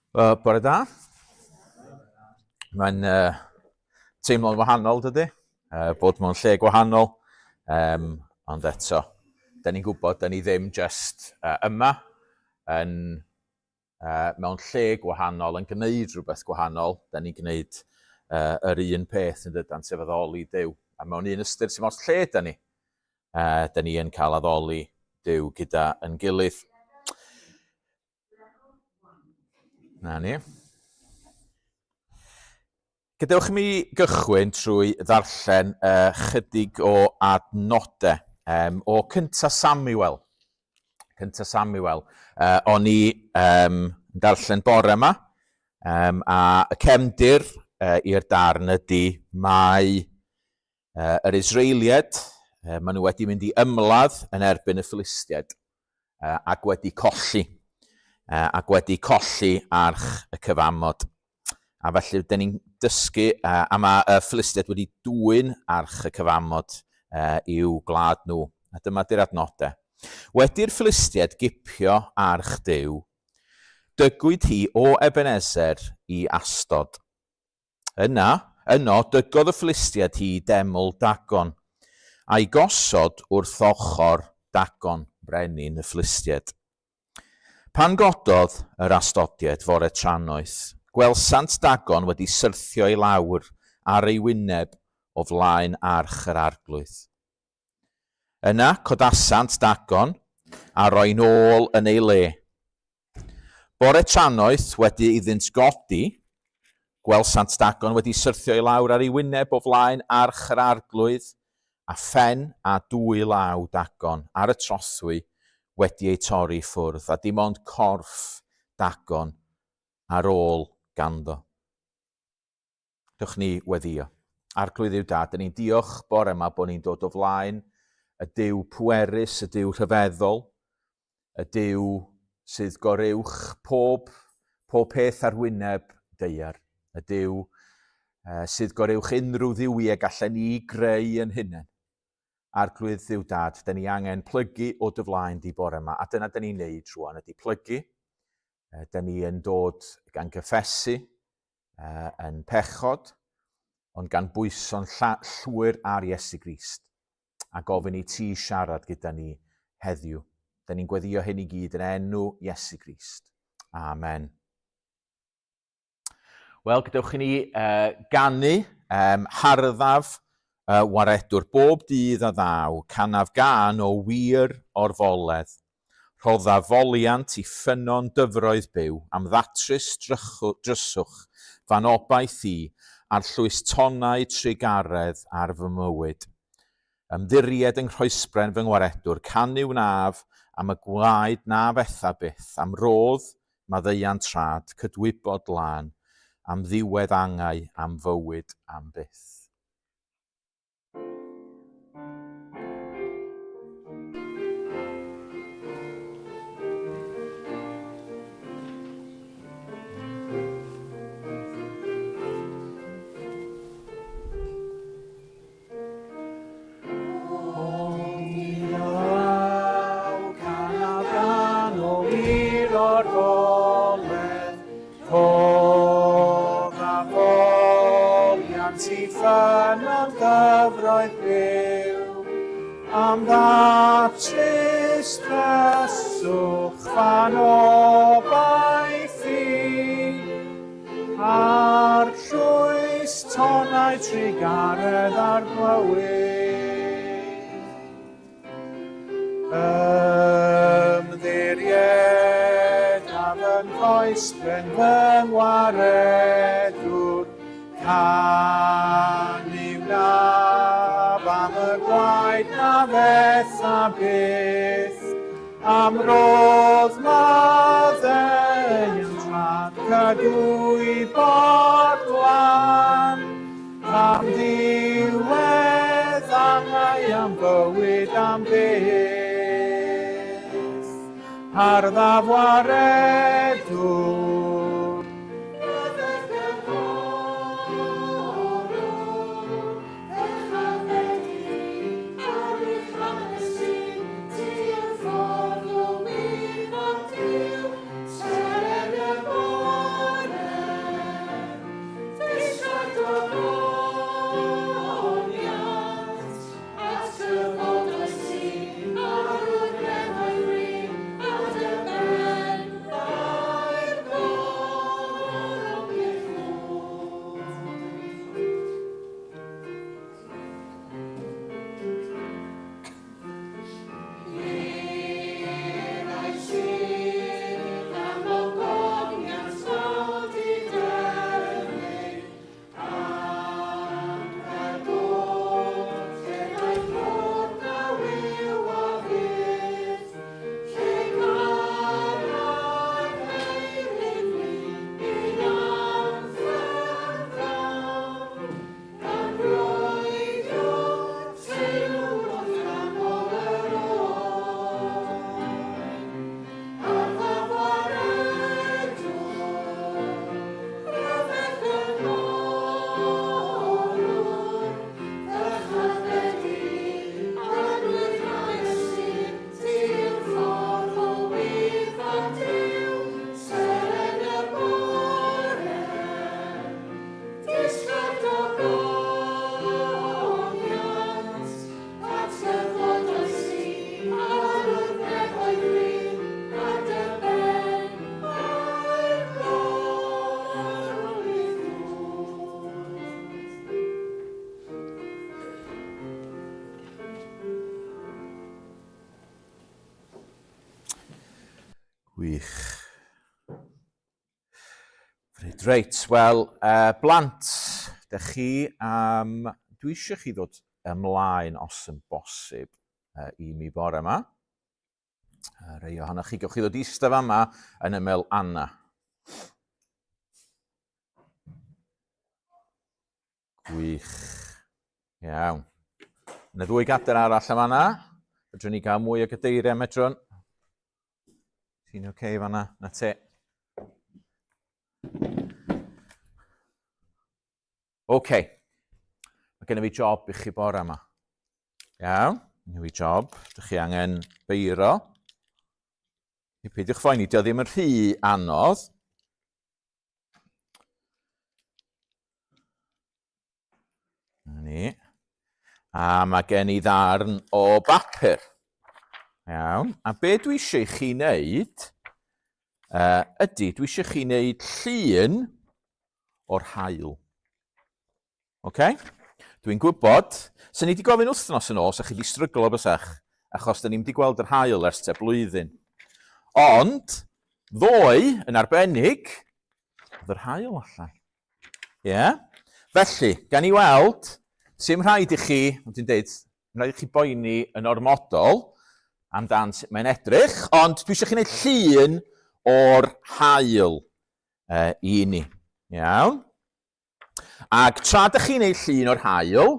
Bore da. Mae'n teimlo'n wahanol, dydy, bod mewn lle gwahanol, ond eto, da ni'n gwybod, da ni ddim just yma yn mewn lle gwahanol, yn gwneud rhywbeth gwahanol, da ni'n gwneud yr un peth yn dydan, sef addoli Duw. A mewn un ystyr sy'n os lle da ni yn cael addoli Duw gyda yn gilydd. Na ni. Gadewch mi gychwyn trwy ddarllen chydig o adnodau o Cynta Samuel. Cynta Samuel. O'n i darllen bore yma, a y cefndir i'r darn ydy mae yr Israeliad, maen nhw wedi mynd i ymladd yn erbyn y Philistiaid ac wedi colli. Ac wedi colli arch y cyfamod. A felly, dyn ni'n dysgu, a mae y Philistiaid wedi dwyn arch y cyfamod i'w gwlad nhw. A dyma di'r adnodau. Wedi'r Philistiaid gipio arch Duw, dygwyd hi o Ebenezer i Asdod. Yno dygodd y Philistiaid hi deml Dagon, a'i gosod wrth ochr Dagon, brenin y Philistiaid. Pan gododd yr Asdodiaid fore tranoeth, gwelsant Dagon wedi syrthio i lawr ar ei wyneb o flaen arch yr arglwydd. Yna codasant Dagon a roi nôl yn ei le. Bore tranoeth wedi iddynt godi, gwelsant Dagon wedi syrthio i lawr ar ei wyneb o flaen arch yr arglwydd, a phen a dwy law Dagon ar y trothwy wedi ei torri ffwrdd, a dim ond corff Dagon ar ôl ganddo. Dewch ni weddio. Arglwydd Duw Dad, ni'n diolch bore yma bod ni'n dod o flaen y Duw pwerus, y Duw rhyfeddol, y Duw sydd goruwch pob peth ar wyneb deiar, y Duw sydd goruwch unrhyw dduwiau gallen ni greu yn hunain. Arglwydd Duw Dad, da ni angen plygu o dy flaen di bore yma, a dyna da ni'n neud rwan, ydy plygu. Da ni yn dod gan gyffesu, yn pechod, ond gan bwyso'n llwyr ar Iesu Grist, a gofyn i ti siarad gyda ni heddiw. Da ni'n gweddio hyn i gyd yn enw Iesu Grist. Amen. Wel, gadewch i ni ganu harddaf waredwr bob dydd a ddaw, canaf gan o wir o'r foledd. Rhodda foliant i ffynon dyfroedd byw, am ddatrys dryswch, fan obaith i, a'r llwys tonnau trigaredd ar fy mywyd. Ymddiried yng nghrhoesbren fy ngwaredwr, canu wnaf am y gwaed na fetha byth, am rodd, maddeuant trad, cydwybod lan, am ddiwedd angau, am fywyd am byth. Ffynon dyfroedd byw, am ddatrys dryswch fan obaith i, a'r llwys tonnau trigaredd ar glywyd. Ymddiried a fy nghoesben fy ngwaredwr, canu wnaf am y gwaed na fetha byth, am rodd maddeuant trad, cydwybod lan, am ddiwedd angau, am fywyd am byth. Harddaf waredwr, Gwych. Reit, wel, blant, dych chi, dwi eisiau chi ddod ymlaen os yn bosib i mi bore yma. Rei ohonoch chi, gewch chi ddod eistedd yma yn ymyl Anna. Gwych. Iawn. Yna ddwy gader arall yma yna. Fydrwn ni gael mwy o gadeiriau medrwn. Ti'n oce fan'na? Na te. Oce. Mae gen i fi job i chi bore yma. Iawn. Mae fi job. Dych chi angen beiro. I peidiwch phoeni, dio ddim yn rhy anodd. Ni. A mae gen i ddarn o bapur. Iawn. A be dwi eisiau chi wneud ydy, dwi eisiau chi wneud llun o'r haul. Okay? Dwi'n gwybod, sy'n ni wedi gofyn wythnos yn ôl, sy'n chi wedi stryglo o bysach, achos da ni'n wedi gweld yr haul ers te blwyddyn. Ond, ddoe, yn arbennig, oedd yr haul allan. Yeah? Felly, gan i weld, sy'n rhaid i chi, dwi'n dweud, rhaid i chi boeni yn ormodol, amdan sut mae'n edrych, ond dwi eisiau chi wneud llun o'r haul i ni. Iawn? Ac tra ydych chi'n gwneud llun o'r haul,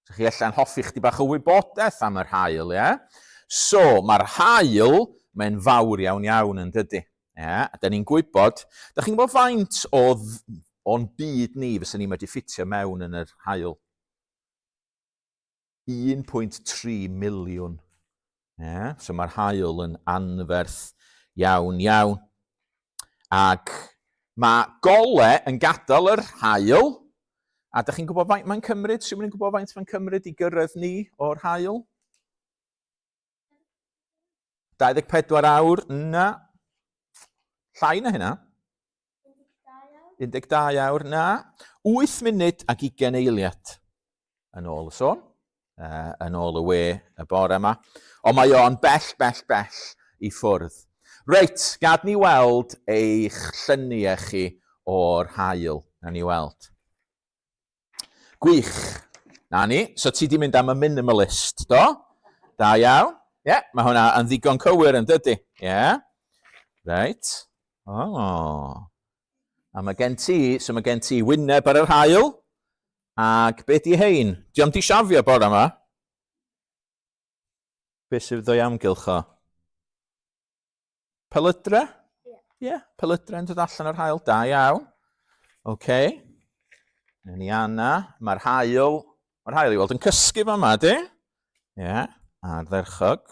ydych chi allan hoffi chdi bach o wybodaeth am yr haul, ie? So, mae'r haul, mae'n fawr iawn yn dydy. Ie? A da ni'n gwybod, da chi'n gwybod faint o'n byd ni fysa ni wedi ffitio mewn yn yr haul? 1.3 miliwn. Yeah, so mae'r haul yn anferth iawn. Ac mae gole yn gadael yr haul, a ydych chi'n gwybod faint mae'n cymryd? Sy'n mynd i'n gwybod faint mae'n cymryd i gyrraedd ni o'r haul? 24 awr? Na. Llai na hynna? 12 awr? Na. 8 munud ac 20 eiliad yn ôl y sôn. Yn ôl y we y bore yma. Ond mae o'n bell i ffwrdd. Reit, gad ni weld eich lluniau chi o'r haul. Na ni weld. Gwych. Na ni. So ti di mynd am y minimalist, do? Da iawn. Ie, mae hwnna yn ddigon cywir yn dydy. Ie. Reit. O. A mae gen ti wyneb ar yr haul. Ac be di hein? Diom di siafio bore yma? Be sydd o'i amgylch o? Pelydre? Ie, pelydre yn dod allan o'r haul. Da iawn. Oce. Ni Anna. Mae'r haul i weld yn cysgu fa yma, di? Ie, ardderchog.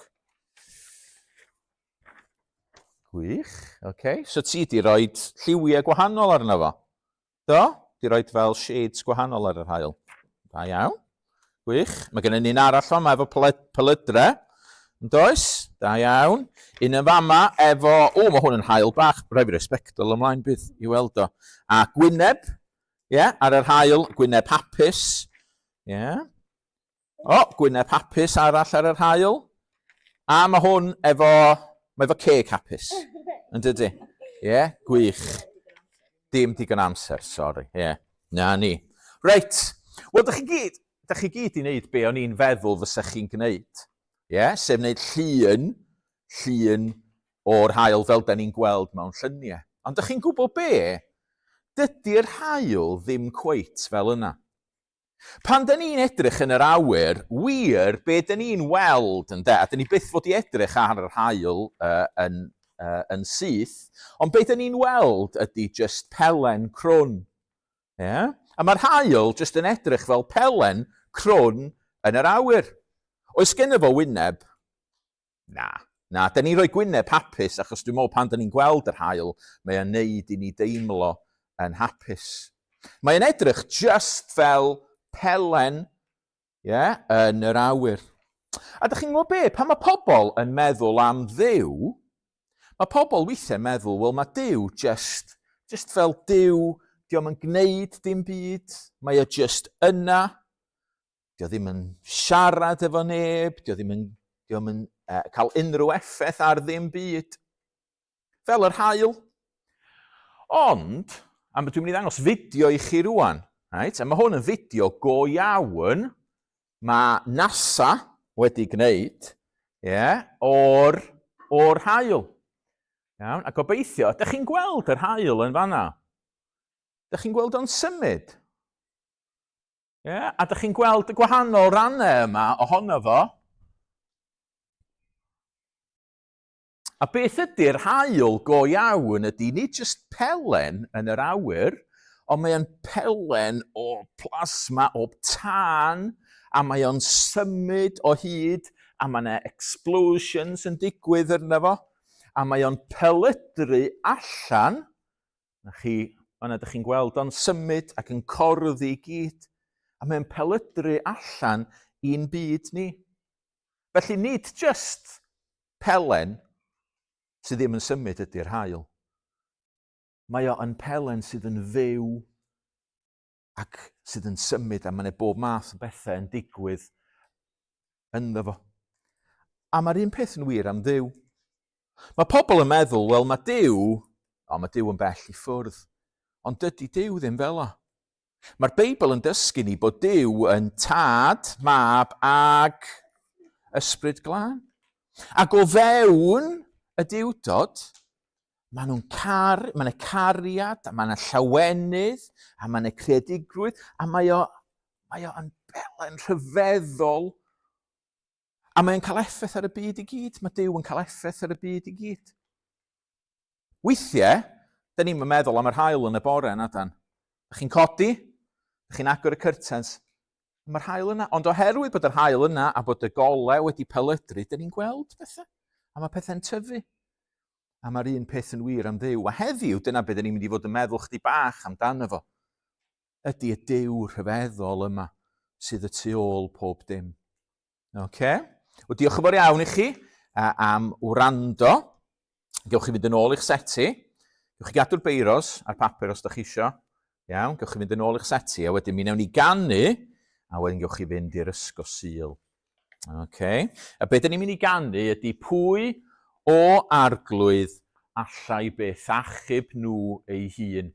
Gwych. Oce. So ti di roi lliwiau gwahanol arno fo? Do? Di roi fel shades gwahanol ar yr haul. Da iawn. Gwych. Mae gen i ni'n arall yma efo pelydre. Yn does? Da iawn. Un yn fama efo... O, mae hwn yn haul bach. Rhaid fi respectol ymlaen bydd i weld o. A gwyneb. Ar yr haul. Gwyneb hapus. O, gwyneb hapus arall ar yr haul. A mae hwn efo... Mae efo ceg hapus. Yn dydy? Gwych. Dim digon amser, sori. Na ni. Reit. Wel, dych chi gyd i wneud be o'n i'n feddwl fysa chi'n gwneud. Sef wneud llun o'r haul fel da ni'n gweld mewn lluniau. Ond dych chi'n gwybod be? Dydy'r haul ddim cweit fel yna. Pan da ni'n edrych yn yr awyr, wir, be da ni'n weld yn da, da ni byth fod i edrych ar yr haul yn syth, ond beth ni'n weld ydy just pelen crwn. A mae'r haul just yn edrych fel pelen crwn yn yr awyr. Oes gen fo wyneb? Na. Da ni'n rhoi gwyneb hapus, achos dwi'n meddwl pan da ni'n gweld yr haul, mae e'n neud i ni deimlo yn hapus. Mae'n edrych just fel pelen yn yr awyr. A dych chi'n gwybod be? Pan mae pobl yn meddwl am Dduw, mae pobl weithiau'n meddwl, wel mae Duw just fel Duw, diom yn gwneud dim byd, mae o just yna, dio ddim yn siarad efo neb, dio ddim yn cael unrhyw effaith ar ddim byd. fel yr haul. Ond, dwi'n mynd i ddangos fideo i chi rwan, right? A mae hwn yn fideo go iawn, mae NASA wedi gwneud, o'r haul. Iawn, a gobeithio, ydych chi'n gweld yr haul yn fanna? Ydych chi'n gweld o'n symud? A ydych chi'n gweld y gwahanol rannau yma ohono fo? A beth ydy'r haul go iawn ydy nid jyst pelen yn yr awyr, ond mae o'n pelen o plasma, o tân, a mae o'n symud o hyd, a mae yna explosions yn digwydd arno fo, a mae o'n pelydru allan, yna ydych chi'n gweld o'n symud ac yn corddi i gyd, a mae o'n pelydru allan i'n byd ni. Felly nid jyst pelen sydd ddim yn symud ydy'r haul. Mae o'n pelen sydd yn fyw ac sydd yn symud, a mae yna bob math o bethau yn digwydd ynddo fo. A mae'r un peth yn wir am Dduw. Mae pobl yn meddwl, wel mae Duw yn bell i ffwrdd, ond dydy Duw ddim fel o. Mae'r Beibl yn dysgu ni bod Duw yn tad, mab ag ysbryd glân. Ac o fewn y diwdod, mae yna cariad, a mae yna llawenydd, a mae yna creadigrwydd, a mae o'n belen rhyfeddol. A mae'n cael effaith ar y byd i gyd. Mae Duw yn cael effaith ar y byd i gyd. Weithiau, da ni'n meddwl am yr haul yn y bore yna, dan. Ydych chi'n codi, ydych chi'n agor y curtains, mae'r haul yna. Ond oherwydd bod yr haul yna a bod y golau wedi pelydru, da ni'n gweld pethau. A mae pethau'n tyfu. A mae'r un peth yn wir am Dduw. A heddiw, dyna beth da ni'n mynd i fod yn meddwl chdi bach amdano fo. Ydy y Duw rhyfeddol yma sydd y tu ôl pob dim. Wel, diolch yn fawr iawn i chi am wrando. Gewch chi fynd yn ôl i'ch seti. Gewch chi gadw'r beiros a'r papur os da chi isio. Iawn, gewch chi fynd yn ôl i'ch seti, a wedyn mi newn ni ganu, a wedyn gewch chi fynd i'r ysgol Sul. A beth ni'n mynd i ganu ydy pwy o arglwydd allai beth achub nhw ei hun.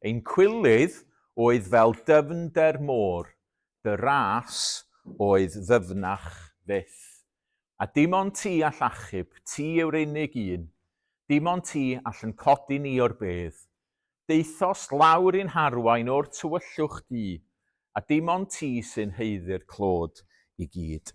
Ein cwilydd oedd fel dyfnder môr, dy ras oedd ddyfnach fyth. A dim ond ti all achub, ti yw'r unig un. Dim ond ti all yn codi ni o'r bedd. Deithos lawr i'n harwain o'r tywyllwch di, a dim ond ti sy'n heiddi'r clod i gyd.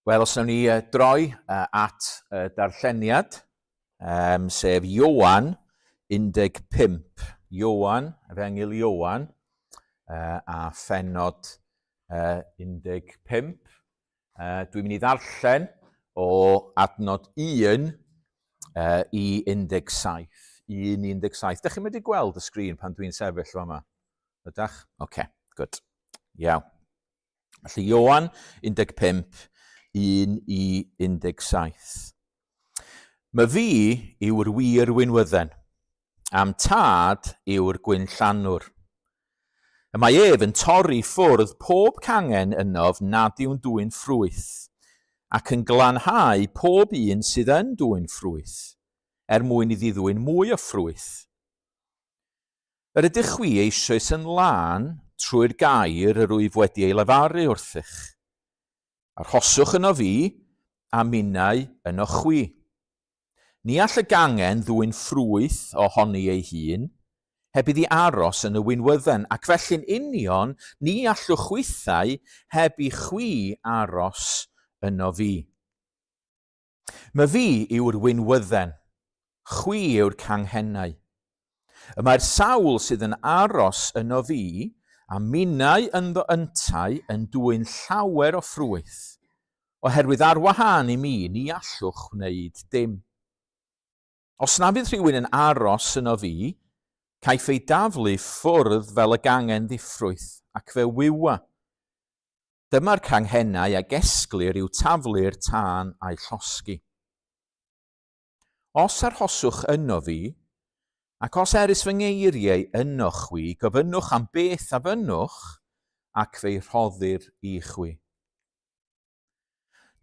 Wel, os nawn ni droi at darlleniad, sef Ioan 15. Ioan, efengyl Ioan, a phenod 15. Dwi'n mynd i ddarllen o adnod 1 i 17. 1:17. Dych chi'n mynd i gweld y sgrin pan dwi'n sefyll fama? Ydach? Oce, good. Iawn. Felly Ioan 15, 1 i 17. Mae fi yw'r wir wynwydden, am tad yw'r gwynllanwr. Y mae ef yn torri ffwrdd pob cangen ynof nad yw'n dwyn ffrwyth, ac yn glanhau pob un sydd yn dwyn ffrwyth, mwyn iddi ddwyn mwy o ffrwyth. Yr ydych chwi eisoes yn lân trwy'r gair yr wyf wedi ei lefaru wrthych. Arhoswch yno fi, a minnau yno chwi. Ni all y gangen ddwyn ffrwyth ohoni ei hun, heb iddi aros yn y wynwydden, ac felly'n union ni allwch chwithau heb i chwi aros yno fi. Mae fi yw'r wynwydden, chwi yw'r canghennau. Y mae'r sawl sydd yn aros yno fi, a minnau ynddo yntau yn dwyn llawer o ffrwyth, oherwydd ar wahân i mi ni allwch wneud dim. Os na bydd rhywun yn aros yno fi, caiff ei daflu ffwrdd fel y gangen ddiffrwyth ac fe wywa. Dyma'r canghennau ag esglir yw taflu'r tân a'i llosgi. Os arhoswch yno fi, ac os eris fy ngeiriau yno chwi, gofynnwch am beth a fynnwch, ac fe'i rhoddir i chwi.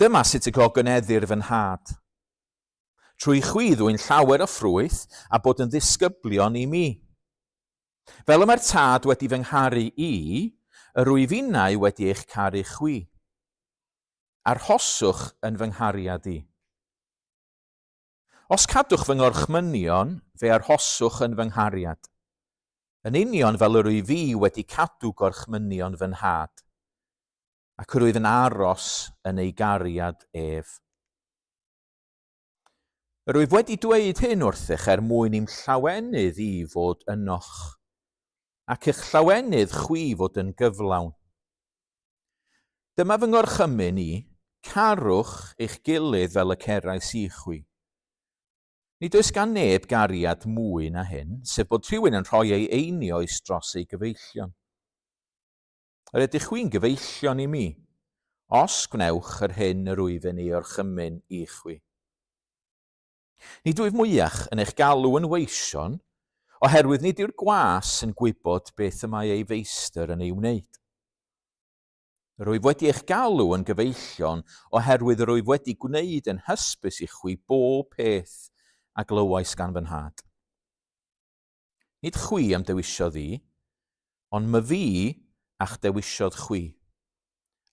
Dyma sut y gogoneddir fy nhad. Trwy chwi ddwy'n llawer o ffrwyth a bod yn ddisgyblion i mi. Fel y mae'r tad wedi fy ngharu i, yr wyf innau wedi eich caru chwi. Arhoswch yn fy nghariad i. Os cadwch fy ngorchmynion, fe arhoswch yn fy nghariad. Yn union fel yr wyf fi wedi cadw gorchmynion fy nhad, ac yr wyf yn aros yn ei gariad ef. Yr wyf wedi dweud hyn wrthych mwyn i'm llawenydd i fod ynoch, ac eich llawenydd chwi fod yn gyflawn. Dyma fy ngorchymyn i, carwch eich gilydd fel y cerais i chwi. Nid oes gan neb gariad mwy na hyn, sef bod rhywun yn rhoi ei einioes dros ei gyfeillion. Yr ydych chwi'n gyfeillion i mi, os gwnewch yr hyn yr wyf yn ei orchymyn i chwi. Nid wyf mwyach yn eich galw yn weision, oherwydd nid yw'r gwas yn gwybod beth y mae ei feistr yn ei wneud. Yr wyf wedi eich galw yn gyfeillion, oherwydd yr wyf wedi gwneud yn hysbys i chwi bob peth a glywais gan fy nhad. Nid chwi am dewisiodd i, ond my fi a'ch dewisiodd chwi,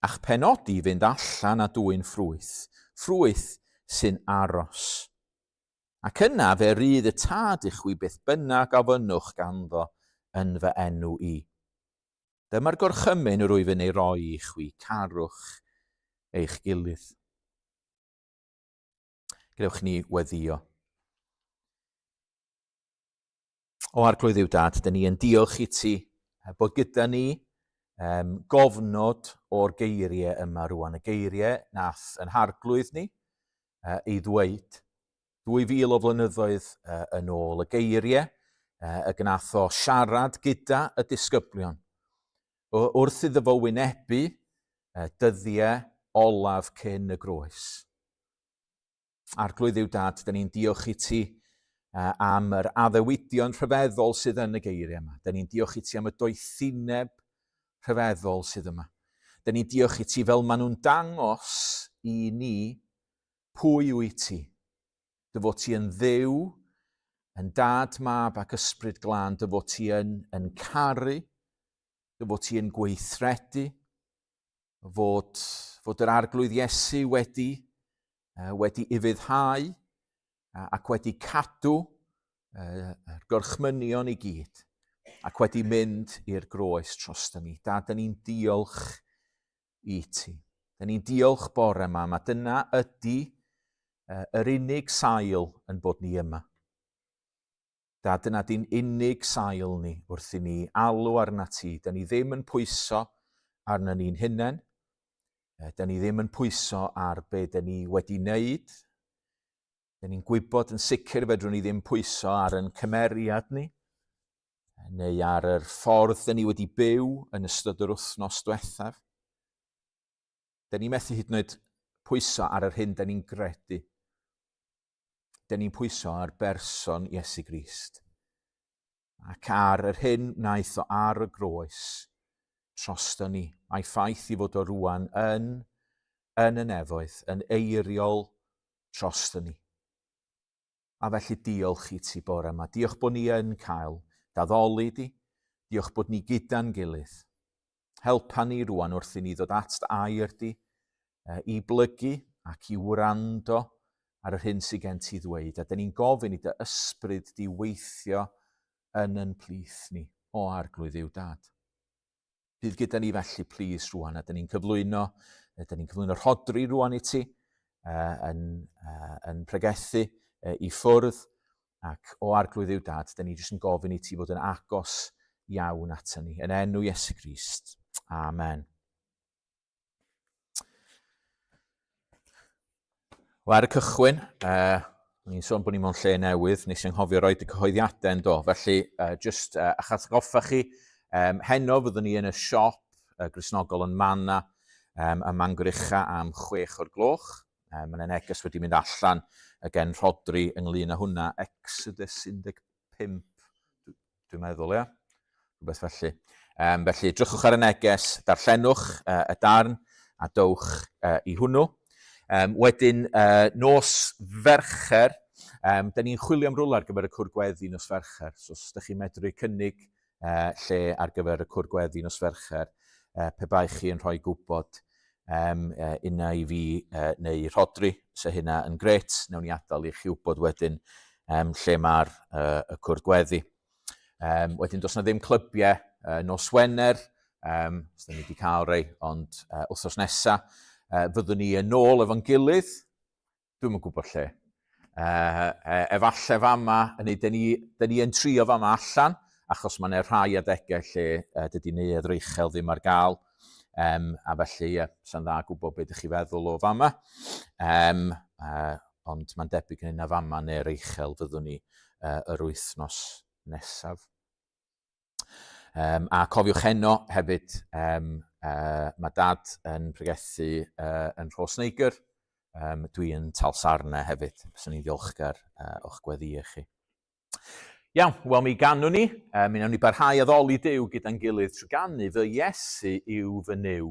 a'ch penodi fynd allan a dwyn ffrwyth, ffrwyth sy'n aros. Ac yna fe rydd y tad i chwi beth bynnag a fynnwch ganddo yn fy enw i. Dyma'r gorchymyn yr wyf yn ei roi i chwi, carwch eich gilydd. Gadewch ni weddio. O Arglwydd Dduw Dad, dyn ni yn diolch i ti bod gyda ni gofnod o'r geiriau yma rwan. Y geiriau nath yn harglwydd ni ei ddweud 2000 o flynyddoedd yn ôl. Y geiriau y gnath o siarad gyda y disgyblion wrth iddo fo wynebu dyddiau olaf cyn y groes. Arglwydd Dduw Dad, dyn ni'n diolch i ti am yr addewidion rhyfeddol sydd yn y geiriau yma. Dyn ni'n diolch i ti am y doethineb rhyfeddol sydd yma. Dyn ni'n diolch i ti fel maen nhw'n dangos i ni pwy wyt ti. Dy fod ti yn dduw, yn dad, mab ac ysbryd glân, dy fod ti yn caru, dy fod ti yn gweithredu, fod yr arglwydd Iesu wedi ufuddhau ac wedi cadw yr gorchmynion i gyd, ac wedi mynd i'r groes trosto ni. Dad, dyn ni'n diolch i ti. Da ni'n diolch bore yma, mae dyna ydy yr unig sail yn bod ni yma. Da, dyna di'n unig sail ni wrth i ni alw arna ti. Da ni ddim yn pwyso arna ni'n hunain. Da ni ddim yn pwyso ar be da ni wedi wneud. Da ni'n gwybod yn sicr fedrwn ni ddim pwyso ar yn cymeriad ni, neu ar yr ffordd da ni wedi byw yn ystod yr wythnos diwethaf. Da ni methu hyd yn oed pwyso ar yr hyn da ni'n gredu. Da ni'n pwyso ar berson Iesu Grist. Ac ar yr hyn wnaeth o ar y groes trosto ni. A'i ffaith i fod o rwan yn y nefoedd, yn eiriol trosto ni. A felly diolch i ti bore yma. Diolch bod ni yn cael daddoli di. Diolch bod ni gyda'n gilydd. Helpa ni rwan wrth i ni ddod at air di, i blygu ac i wrando ar yr hyn sydd gen ti ddweud. A da ni'n gofyn i dy ysbryd di weithio yn plith ni o arglwydd i'w dad. Bydd gyda ni felly plis rwan, a da ni'n cyflwyno rhodri rwan i ti yn pregethu i ffwrdd, ac o arglwydd i'w dad, da ni jyst yn gofyn i ti fod yn agos iawn ata ni. Yn enw Iesu Grist. Amen. Wel, ar y cychwyn, ni'n sôn bod ni mewn lle newydd, nes i'n hofio roed y cyhoeddiadau yn do. Felly, jyst achos goffa chi, heno fyddwn ni yn y siop Gristnogol yn Manna ym Mangor Ucha am 6 o'r gloch. Mae'n neges wedi mynd allan gen rhodri ynglyn â hwnna, Exodus 15, dwi'n meddwl, ia? Rhywbeth felly. Felly, drychwch ar y neges, darllenwch y darn a dowch i hwnnw. Wedyn, nos Fercher, da ni'n chwilio am rwla ar gyfer y cwr gweddi nos Fercher. So, os ydych chi'n medru cynnig lle ar gyfer y cwr gweddi nos Fercher, pe bai chi yn rhoi gwybod unna i fi neu rhodri, so hynna yn gret, nawn ni adael i chi wybod wedyn lle mae'r y cwr gweddi. Wedyn, does na ddim clybiau nos Wener, os da ni wedi cael rei, ond wythnos nesaf, fyddwn ni yn ôl efo'n gilydd, dwi'n yn gwybod lle. Efallai fama, da ni yn trio fama allan, achos mae yna rhai adegau lle dydy neuadd reichel ddim ar gael, a felly, sa'n dda gwybod beth ydych chi feddwl o fama, ond mae'n debyg yn yna fama neu reichel fyddwn ni yr wythnos nesaf. A cofiwch heno hefyd, mae dad yn pregethu yn Rhosneigr, dwi yn Talsarna hefyd, byddwn ni'n ddiolchgar o'ch gweddi chi. Iawn, wel mi ganwn ni, mi nawn ni barhau addoli Duw gyda'n gilydd trwy ganu fy Iesu yw fy niw.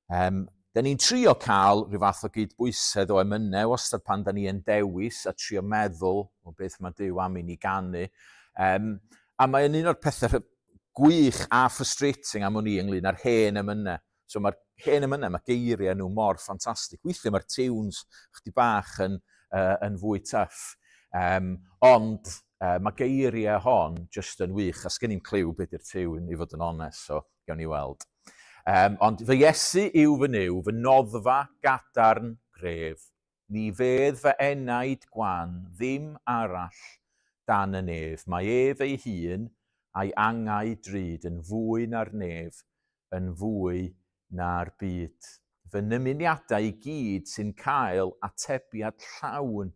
Da ni'n trio cael rhyw fath o gydbwysedd o emynau wastad pan da ni yn dewis a trio meddwl o beth mae Duw am i ni ganu. A mae'n un o'r pethau gwych a frustrating am hwn i ynglyn â'r hen emynau. So mae'r hen emynau, mae geiriau nhw mor ffantastig. Weithiau mae'r tiwns chdi bach yn fwy tuff. Ond mae geiriau hon jyst yn wych, a sgen i'n cliw beth yw'r tiwn i fod yn onest, so gawn ni weld. Ond fy Iesu yw fy niw, fy noddfa gadarn gref. Ni fedd fy enaid gwan, ddim arall dan y nef. Mae ef ei hun a'i angau drud yn fwy na'r nef, yn fwy na'r byd. Fy nymuniadau i gyd sy'n cael atebiad llawn.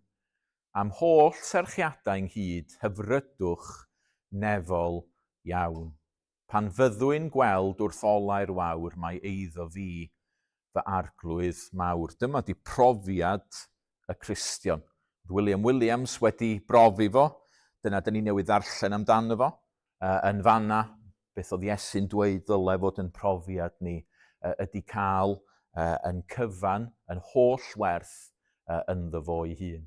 Am holl serchiadau ynghyd hyfrydwch nefol iawn. Pan fyddwy'n gweld wrth olau'r wawr, mae eiddo fi fy arglwydd mawr. Dyma di profiad y Cristion. William Williams wedi brofi fo, dyna dyn ni newydd ddarllen amdano fo. Yn fanna, beth oedd Iesu'n dweud ddyle fod yn profiad ni, ydy cael yn cyfan, yn holl werth ynddo fo ei hun.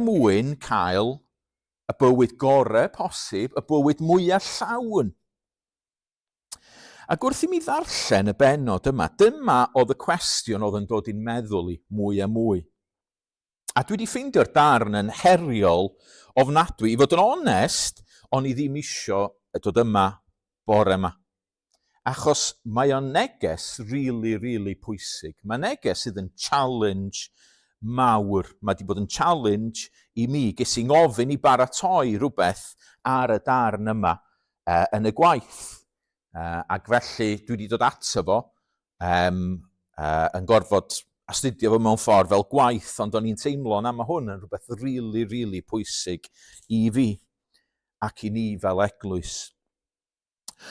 mwyn cael y bywyd gorau posib, y bywyd mwyaf llawn. Ac wrth i mi ddarllen y benod yma, dyma oedd y cwestiwn oedd yn dod i'n meddwl i mwy a mwy. A dwi wedi ffeindio'r darn yn heriol ofnadwy. I fod yn onest, o'n i ddim isio dod yma bore yma. Achos mae o'n neges really pwysig. Mae neges sydd yn challenge mawr. Mae wedi bod yn challenge i mi. Ges i'n ofyn i baratoi rhywbeth ar y darn yma yn y gwaith. Ac felly dwi wedi dod ato fo yn gorfod astudio fo mewn ffordd fel gwaith, ond o'n i'n teimlo na mae hwn yn rhywbeth really pwysig i fi ac i ni fel eglwys.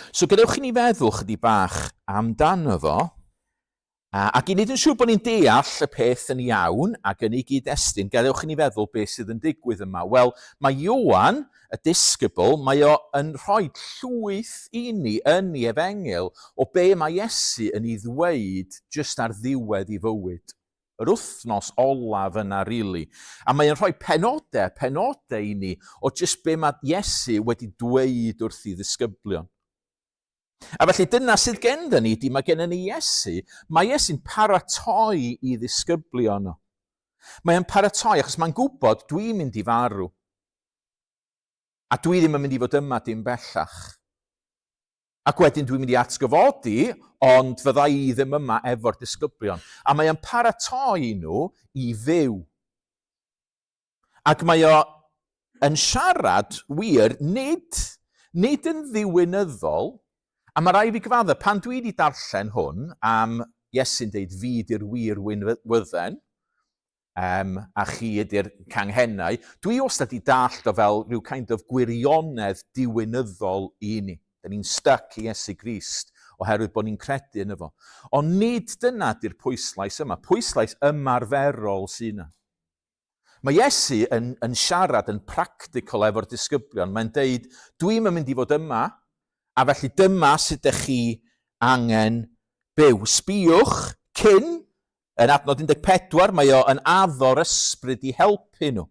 So gadewch i ni feddwl chydig bach amdano fo, ac i wneud yn siŵr bod ni'n deall y peth yn iawn ac yn ei gyd-destun, gadewch i ni feddwl beth sydd yn digwydd yma. Wel, mae Ioan, y disgybl, mae o yn rhoi llwyth i ni yn ei efengil o be mae Iesu yn ei ddweud jyst ar ddiwedd ei fywyd. Yr wythnos olaf yna, rili. A mae o'n rhoi penodau i ni o jyst be mae Iesu wedi dweud wrth ei ddisgyblion. A felly dyna sydd genda ni, mae gennym ni Iesu, mae Iesu'n paratoi i ddisgyblion nhw. Mae o'n paratoi achos mae'n gwybod dwi'n mynd i farw. A dwi ddim yn mynd i fod yma dim bellach. Ac wedyn dwi'n mynd i atgyfodi, ond fydda i ddim yma efo'r disgyblion. A mae o'n paratoi nhw i fyw. Ac mae o yn siarad wir, nid yn ddiwinyddol, a mae rai fi gyfadda, pan dwi wedi darllen hwn am Iesu'n deud fi di'r wir wynwydden, a chi ydy'r canghennau, dwi wastad i dallt o fel rhyw kind of gwirionedd diwinyddol i ni. Da ni'n stuck i Iesu Grist oherwydd bod ni'n credu yn efo. Ond nid dyna di'r pwyslais yma. Pwyslais ymarferol sy'n yna. Mae Iesu yn siarad yn practical efo'r disgyblion. Mae'n deud, dwi'n mynd i fod yma, a felly dyma sut ydych chi angen byw. Sbiwch cyn, yn adnod 14, mae o yn addo'r ysbryd i helpu nhw.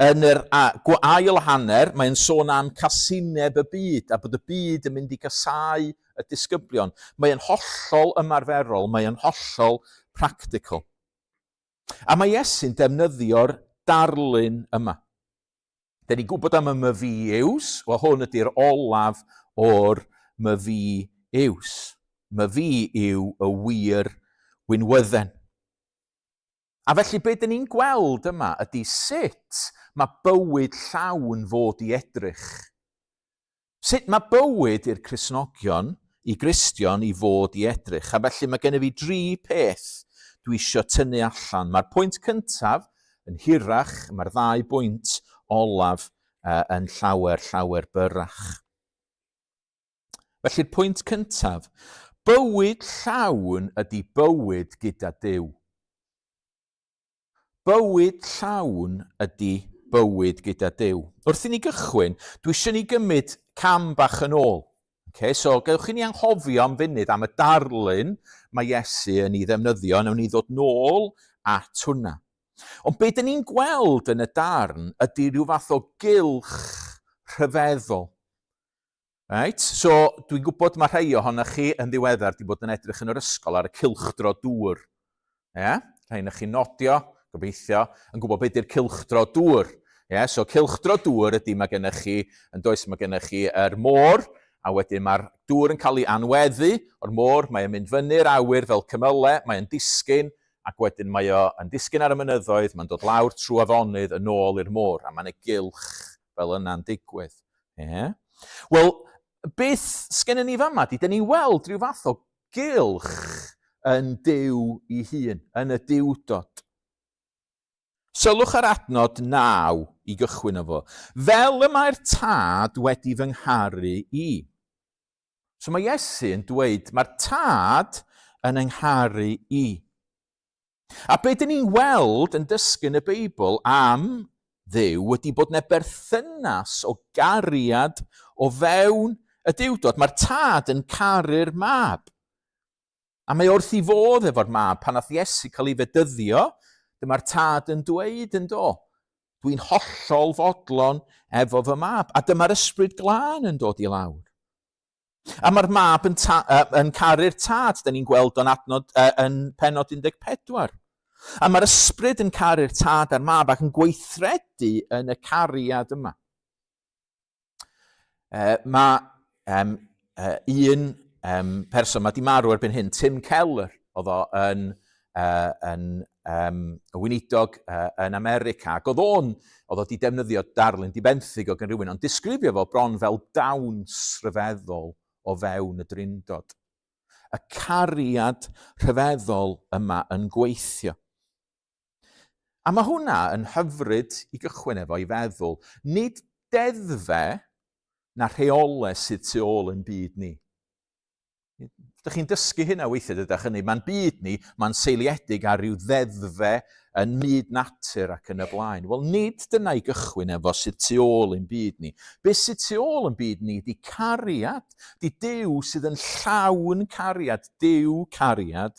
Yn yr ail hanner, mae'n sôn am casineb y byd, a bod y byd yn mynd i gasau y disgyblion. Mae'n hollol ymarferol, mae'n hollol practical. A mae Iesu'n defnyddio'r darlun yma. Da ni'n gwybod am y myfi iws, wel hwn ydy'r olaf o'r myfi iws. Myfi yw y wir wynwydden. A felly be dyn ni'n gweld yma ydy sut mae bywyd llawn fod i edrych. Sut mae bywyd i'r Cristnogion, i Gristion i fod i edrych. A felly mae gen i fi 3 peth dwi eisiau tynnu allan. Mae'r pwynt cyntaf yn hirach, mae'r 2 bwynt olaf yn llawer byrrach. Felly'r pwynt cyntaf, bywyd llawn ydy bywyd gyda Duw. Bywyd llawn ydy bywyd gyda Duw. Wrth i ni gychwyn, dwi eisiau ni gymryd cam bach yn ôl. So, gewch i ni anghofio am funud am y darlun mae Iesu yn ei ddefnyddio, nawn ni ddod nôl at hwnna. Ond be dyn ni'n gweld yn y darn ydy rhyw fath o gylch rhyfeddol. Right? So, dwi'n gwybod mae rhai ohonoch chi yn ddiweddar wedi bod yn edrych yn yr ysgol ar y cylchdro dŵr. Rhai ohonoch chi nodio, gobeithio, yn gwybod beth yw'r cylchdro dŵr. So, cylchdro dŵr ydy mae gennych chi, yn does mae gennych chi yr môr, a wedyn mae'r dŵr yn cael ei anweddu o'r môr, mae'n mynd fyny'r awyr fel cymylau, mae'n disgyn, ac wedyn mae o'n disgyn ar y mynyddoedd, mae'n dod lawr trwy afonydd yn ôl i'r môr, a mae'n y gylch fel yna'n digwydd. Wel, beth sgennyn ni fama, dyn ni weld rhyw fath o gylch yn Duw i hun, yn y diwdod. Sylwch ar adnod 9 i gychwyn efo. Fel y mae'r tad wedi fy ngharu i. So mae Iesu yn dweud, mae'r tad yn yngharu i. A be dyn ni'n weld yn dysgu yn y Beibl am Dduw wedi bod yna berthynas o gariad o fewn y diwdod. Mae'r tad yn caru'r mab. A mae wrth i fodd efo'r mab pan nath Iesu cael ei fedyddio, Dyma'r tad yn dweud yn do. Dwi'n hollol fodlon efo fy mab. A dyma'r ysbryd glân yn dod i lawr. A mae'r mab yn caru'r tad, da ni'n gweld o'n adnod yn penod 14. A mae'r ysbryd yn caru'r tad a'r mab ac yn gweithredu yn y cariad yma. Mae un person mae di marw erbyn hyn, Tim Keller, oedd o yn weinidog yn America, ac oedd o di defnyddio darlun dibenthyg o gan rhywun, ond disgrifio fo bron fel dawns rhyfeddol o fewn y drindod. Y cariad rhyfeddol yma yn gweithio. A mae hwnna yn hyfryd i gychwyn efo i feddwl, nid deddfe na rheolau sydd tu ôl yn byd ni. Ydych chi'n dysgu hynna weithiau dydych hynny, mae'n byd ni, mae'n seiliedig ar ryw ddeddfe yn myd natur ac yn y blaen. Wel, nid dyna i gychwyn efo sydd tu ôl yn byd ni. Be sydd tu ôl yn byd ni di cariad, di Duw sydd yn llawn cariad, Duw cariad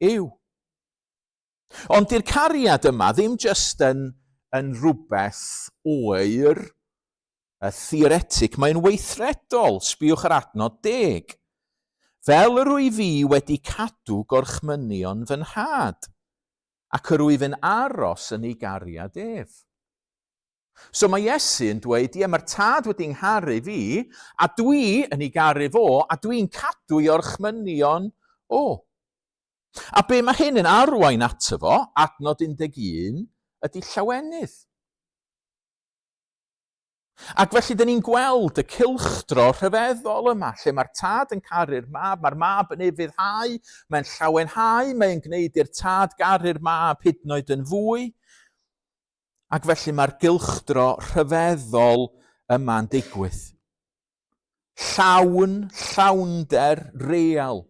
yw. Ond di'r cariad yma ddim jyst yn rhywbeth oer, theoretic, mae'n weithredol. Sbiwch ar adnod 10. Fel yr wyf fi wedi cadw gorchmynion fy nhad, ac yr wyf yn aros yn ei gariad ef. So mae Iesu yn dweud, mae'r tad wedi'n ngharu fi, a dwi yn ei garu fo, a dwi'n cadw ei orchmynion o. A be mae hyn yn arwain ato fo, adnod 11, ydy llawenydd. Ac felly, dyn ni'n gweld y cylchdro rhyfeddol yma, lle mae'r tad yn caru'r mab, mae'r mab yn ufuddhau, mae'n llawenhau, mae'n gwneud i'r tad garu'r mab hyd yn oed yn fwy. Ac felly mae'r gylchdro rhyfeddol yma'n digwydd. Llawnder real.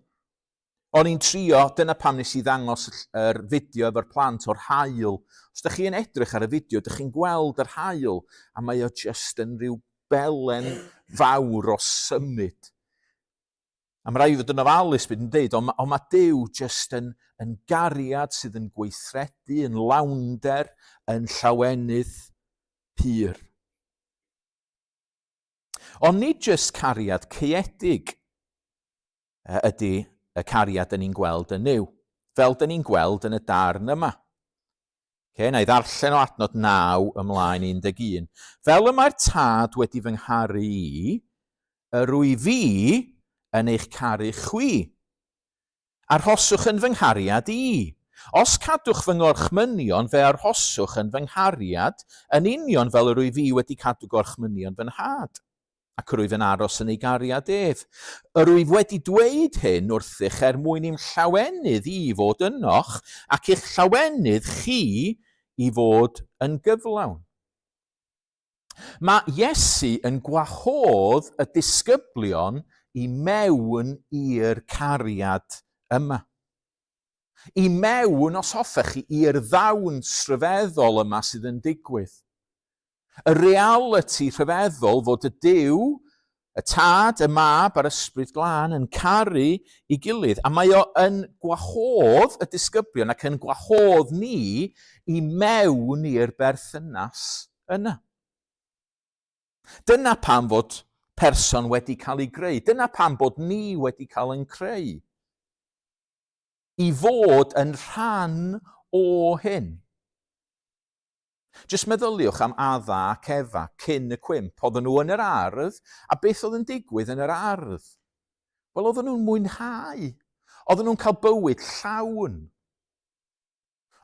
O'n i'n trio, dyna pam nes I ddangos yr fideo efo'r plant o'r haul. Os ydych chi'n edrych ar y fideo, ydych chi'n gweld yr haul, a mae o jyst yn rhyw belen fawr o symud. A mae rhaid fod yn ofalus byd yn dweud, ond mae Duw jyst yn gariad sydd yn gweithredu, yn lawnder, yn llawenydd pur. Ond nid jyst cariad caeedig ydy y cariad dyn ni'n gweld yn Nuw, fel dyn ni'n gweld yn y darn yma. Na I ddarllen o adnod 9 ymlaen 11. Fel y mae'r tad wedi fy ngharu I, yr wyf fi yn eich caru chwi. Arhoswch yn fy nghariad I. Os cadwch fy ngorchmynion, fe arhoswch yn fy nghariad, yn union fel yr wyf fi wedi cadw gorchmynion fy nhad. Ac yr wyf yn aros yn ei gariad ef. Yr wyf wedi dweud hyn wrthych mwyn i'm llawenydd I fod ynoch, ac eich llawenydd chi I fod yn gyflawn. Mae Iesu yn gwahodd y disgyblion I mewn i'r cariad yma. I mewn, os hoffech chi, i'r ddawns rhyfeddol yma sydd yn digwydd. Y reality rhyfeddol fod y Duw, y tad, y mab a'r ysbryd glân yn caru I gilydd. A mae o yn gwahodd y disgyblion ac yn gwahodd ni I mewn i'r berthynas yna. Dyna pam fod person wedi cael ei greu. Dyna pam bod ni wedi cael yn creu. I fod yn rhan o hyn. Jyst meddyliwch am Adda ac Efa cyn y cwymp. Oedden nhw yn yr ardd, a beth oedd yn digwydd yn yr ardd? Wel, oedden nhw'n mwynhau. Oedden nhw'n cael bywyd llawn.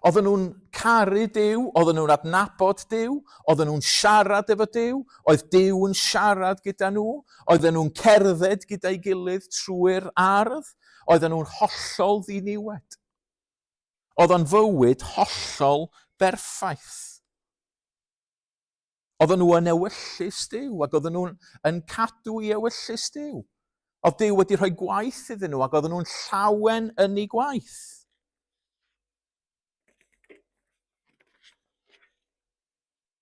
Oedden nhw'n caru Duw, oedden nhw'n adnabod Duw, oedden nhw'n siarad efo Duw, oedd Duw yn siarad gyda nhw, oedden nhw'n cerdded gyda'i gilydd trwy'r ardd, oedden nhw'n hollol ddiniwed. Oedd o'n fywyd hollol berffaith. Oedden nhw yn ewyllus Duw, ac oedden nhw'n cadw I ewyllus Duw. Oedd Duw wedi rhoi gwaith iddyn nhw, ac oedden nhw'n llawen yn ei gwaith.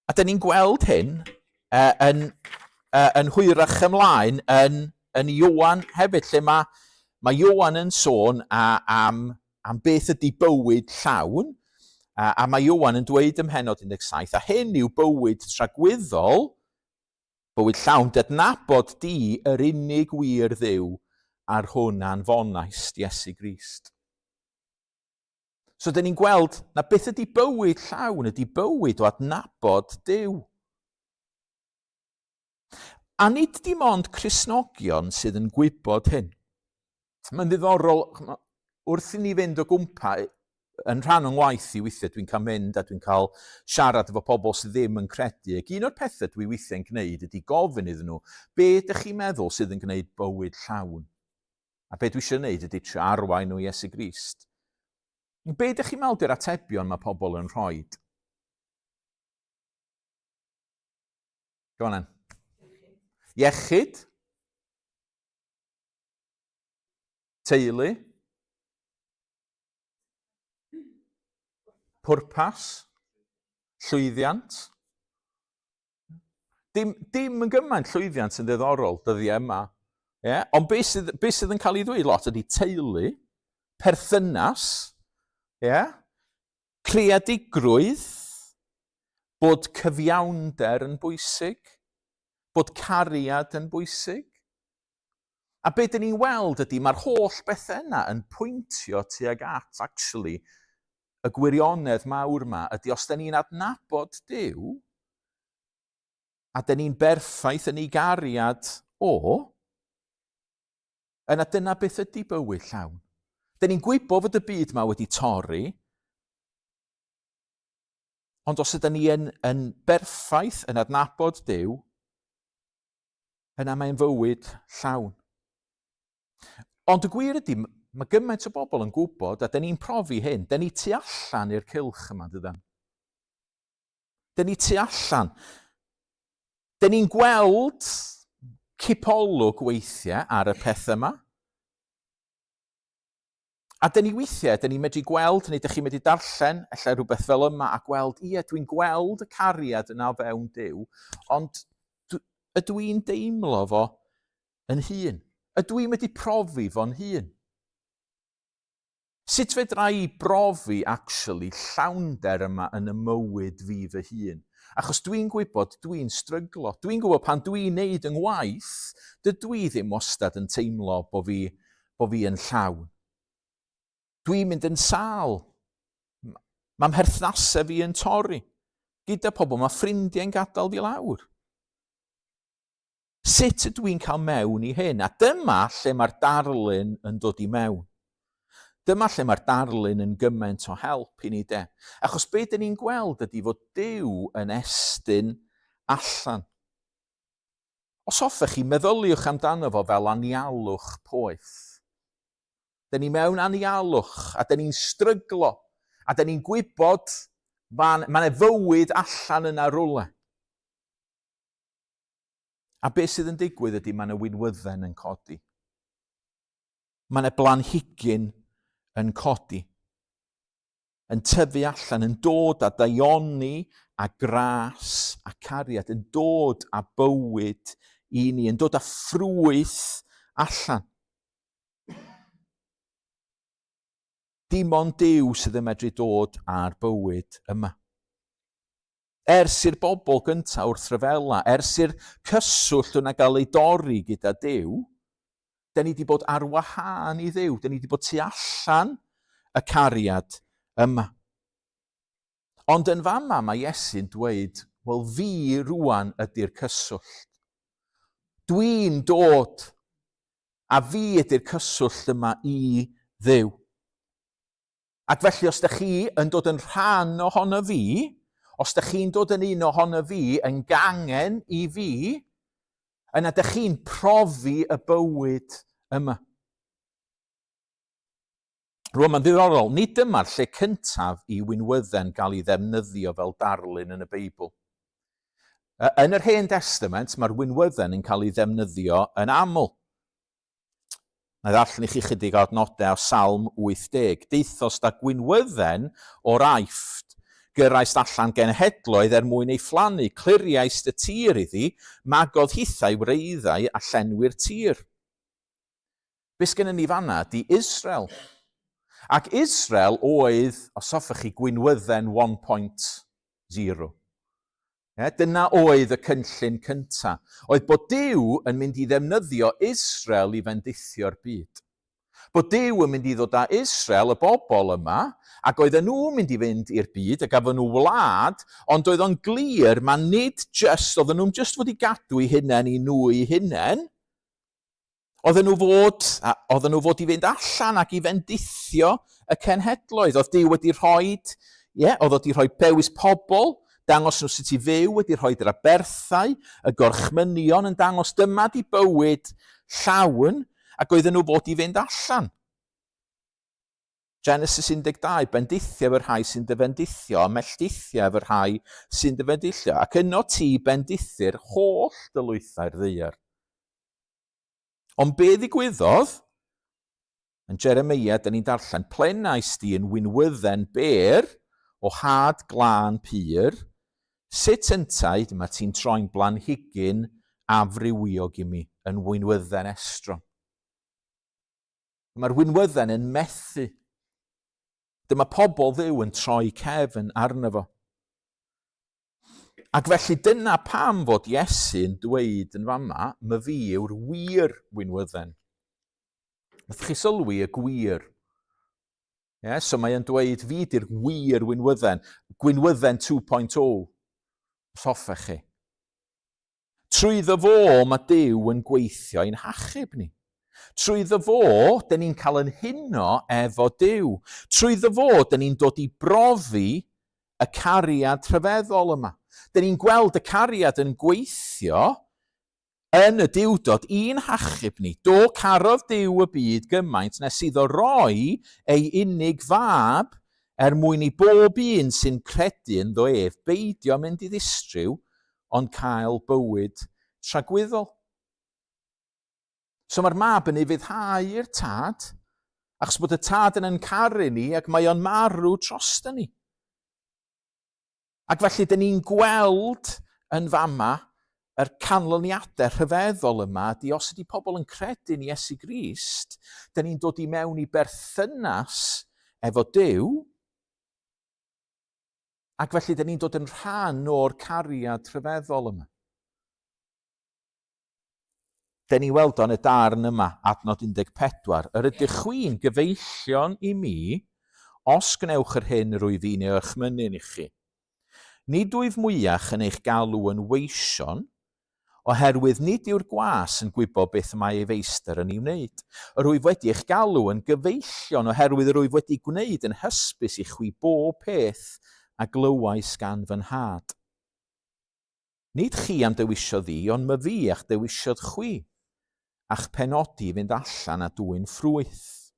A dyn ni'n gweld hyn yn hwyrach ymlaen yn Ioan hefyd, lle mae Ioan yn sôn am beth ydy bywyd llawn, A mae Iwan yn dweud ym Mhenod 17, a hyn yw bywyd tragwyddol, bywyd llawn adnabod di yr unig wir dduw ar hwn anfonais Iesu Grist. So, dyn ni'n gweld na beth ydy bywyd llawn, ydy bywyd o adnabod Duw. A nid dim ond Cristnogion sydd yn gwybod hyn. Mae'n ddiddorol, wrth i ni fynd o gwmpas, yn rhan o'n waith i weithiau dwi'n cael mynd a dwi'n cael siarad efo pobl sydd ddim yn credu. Ac un o'r pethau dwi weithiau'n gwneud ydy gofyn iddyn nhw, be ydych chi'n meddwl sydd yn gwneud bywyd llawn? A be dwi eisiau gwneud ydy trio arwain nhw Iesu Grist. Be ydych chi'n meddwl di'r atebion mae pobl yn rhoi? Go on. Iechyd. Teulu. Pwrpas. Llwyddiant. Dim yn gymaint llwyddiant yn ddiddorol dyddiau yma. Yeah? Ond beth sydd yn cael ei ddweud lot ydy teulu, perthynas, yeah? Creadigrwydd, bod cyfiawnder yn bwysig, bod cariad yn bwysig. A beth dyn ni'n weld ydy mae'r holl bethau yna yn pwyntio tuag at, actually, y gwirionedd mawr yma ydy os dyn ni'n adnabod Duw, a dyn ni'n berffaith yn ei gariad yna dyna beth ydy bywyd llawn. Dyn ni'n gwybod fod y byd yma wedi torri, ond os ydyn ni yn berffaith yn adnabod Duw, yna mae'n fywyd llawn. Ond y gwir ydy, mae gymaint o bobl yn gwybod, a dyn ni'n profi hyn, dyn ni tu allan i'r cylch yma, dydyn. Dyn ni tu allan. Dyn ni'n gweld cipolwg weithiau ar y pethau yma. A dyn ni weithiau, dyn ni'n medru gweld, neu dych chi'n medru darllen, ella rhywbeth fel yma, a gweld, dwi'n gweld y cariad yna o fewn Duw, ond ydw i'n deimlo fo yn hun? Ydw i'n medru profi fo'n hun? Sut fedra i brofi, actually, llawnder yma yn y mywyd fi fy hun? Achos dwi'n gwybod, dwi'n stryglo. Dwi'n gwybod pan dwi'n neud yng ngwaith, dydw i ddim wastad yn teimlo bo fi yn llawn. Dwi'n mynd yn sâl. Mae mherthnasau fi yn torri. Gyda pobl, mae ffrindiau'n gadael fi lawr. Sut ydw i'n cael mewn i hyn? A dyma lle mae'r darlun yn dod i mewn. Dyma lle mae'r darlun yn gymaint o help i ni de. Achos be dyn ni'n gweld ydy fod Duw yn estyn allan. Os hoffech chi, meddyliwch amdano fo fel anialwch poeth. Dyn ni mewn anialwch, a dyn ni'n stryglo, a dyn ni'n gwybod mae'n fywyd allan yna rwle. A beth sydd yn digwydd ydy mae'n wynwydden yn codi. Mae'n blanhigyn yn codi. Yn tyfu allan, yn dod â daioni a gras a cariad, yn dod â bywyd i ni, yn dod â ffrwyth allan. Dim ond Duw sydd yn medru dod â'r bywyd yma. Ers i'r bobl gyntaf wrth rhyfela, ers i'r cyswllt yna gael ei dorri gyda Duw, da ni wedi bod ar wahân i Dduw, da ni wedi bod tu allan y cariad yma. Ond yn fama mae Iesu'n dweud, wel fi rwan ydy'r cyswllt. Dwi'n dod, a fi ydy'r cyswllt yma i Dduw. Ac felly os ydych chi yn dod yn rhan ohono fi, os ydych chi'n dod yn un ohono fi yn gangen i fi, yna ydych chi'n profi y bywyd yma. Rwan mae'n ddiddorol, nid dyma'r lle cyntaf i wynwydden gael ei ddefnyddio fel darlun yn y Beibl. Yn yr Hen Testament, mae'r wynwydden yn cael ei ddefnyddio yn aml. Na ddarllen i chi chydig o adnodau o Salm 80. Deithos da gwynwydden o'r aifft, gyrraes allan genhedloedd mwyn ei phlannu, cliriais y tir iddi, magodd hithau wreiddau a llenwi'r tir. Be sgynnon ni fanna di Israel. Ac Israel oedd, os hoffech chi, gwynwydden 1.0. Dyna oedd y cynllun cyntaf. Oedd bod Duw yn mynd i ddefnyddio Israel i fendithio'r byd. Bod Duw yn mynd i ddod â Israel, y bobl yma, ac oedden nhw'n mynd i fynd i'r byd, a gafon nhw wlad, ond oedd o'n glir, oedden nhw'n just fod i gadw i hunain i nhw i hunain, oedden nhw fod i fynd allan ac i fendithio y cenhedloedd. Oedd Duw wedi rhoi, oedd wedi rhoi bewis pobl, dangos nhw sut i fyw, wedi rhoi yr aberthau, y gorchmynion yn dangos dyma di bywyd llawn, ac oedden nhw fod i fynd allan. Genesis 12, bendithio efo rhai sy'n dyfendithio, a melltithio efo rhai sy'n dyfendithio, ac yno ti bendithir holl dylwythau'r ddaear. Ond be ddigwyddodd? Yn Jeremia, da ni'n darllen, plenais di yn wynwydden ber o had glân pyr, sut yntai, dyma ti'n troi'n blanhigyn afriwiog i mi, yn wynwydden estron. Mae'r wynwydden yn methu. Dyma pobl Dduw yn troi cefn arno fo. Ac felly dyna pam fod Iesu'n dweud yn fama, my fi yw'r wir wynwydden. Nath chi sylwi y gwir. So mae'n dweud fi di'r wir wynwydden. Gwynwydden 2.0. Soffech chi. Trwyddo fo mae Duw yn gweithio i'n hachub ni. Trwyddo fo, dyn ni'n cael yn huno efo Duw. Trwyddo fo, dyn ni'n dod i brofi y cariad rhyfeddol yma. Dyn ni'n gweld y cariad yn gweithio yn y diwdod i'n hachub ni. Do carodd Duw y byd gymaint nes iddo roi ei unig fab mwyn i bob un sy'n credu yn ddo ef beidio mynd i ddistryw ond cael bywyd tragwyddol. So mae'r mab yn ei fyddhau i'r tad, achos bod y tad yn caru ni ac mae o'n marw drosto ni. Ac felly, dyn ni'n gweld yn fama yr canlyniadau rhyfeddol yma, di os ydy pobl yn credu yn Iesu Grist, dyn ni'n dod i mewn i berthynas efo Duw, ac felly dyn ni'n dod yn rhan o'r cariad rhyfeddol yma. Da ni weld o'n y darn yma, adnod 14. Yr ydych chwi'n gyfeillion i mi, os gnewch yr hyn rwyf fi'n eich mynyn i chi. Nid wyf mwyach yn eich galw yn weision, oherwydd nid yw'r gwas yn gwybod beth mae ei feistr yn ei wneud. Rwyf wedi eich galw yn gyfeillion, oherwydd rwyf wedi gwneud yn hysbys i chwi bob peth a glywais gan fy nhad. Nid chi am dewisio ddi, ond my fi a'ch dewisiodd chwi, a'ch penodi fynd allan a dwy'n ffrwyth.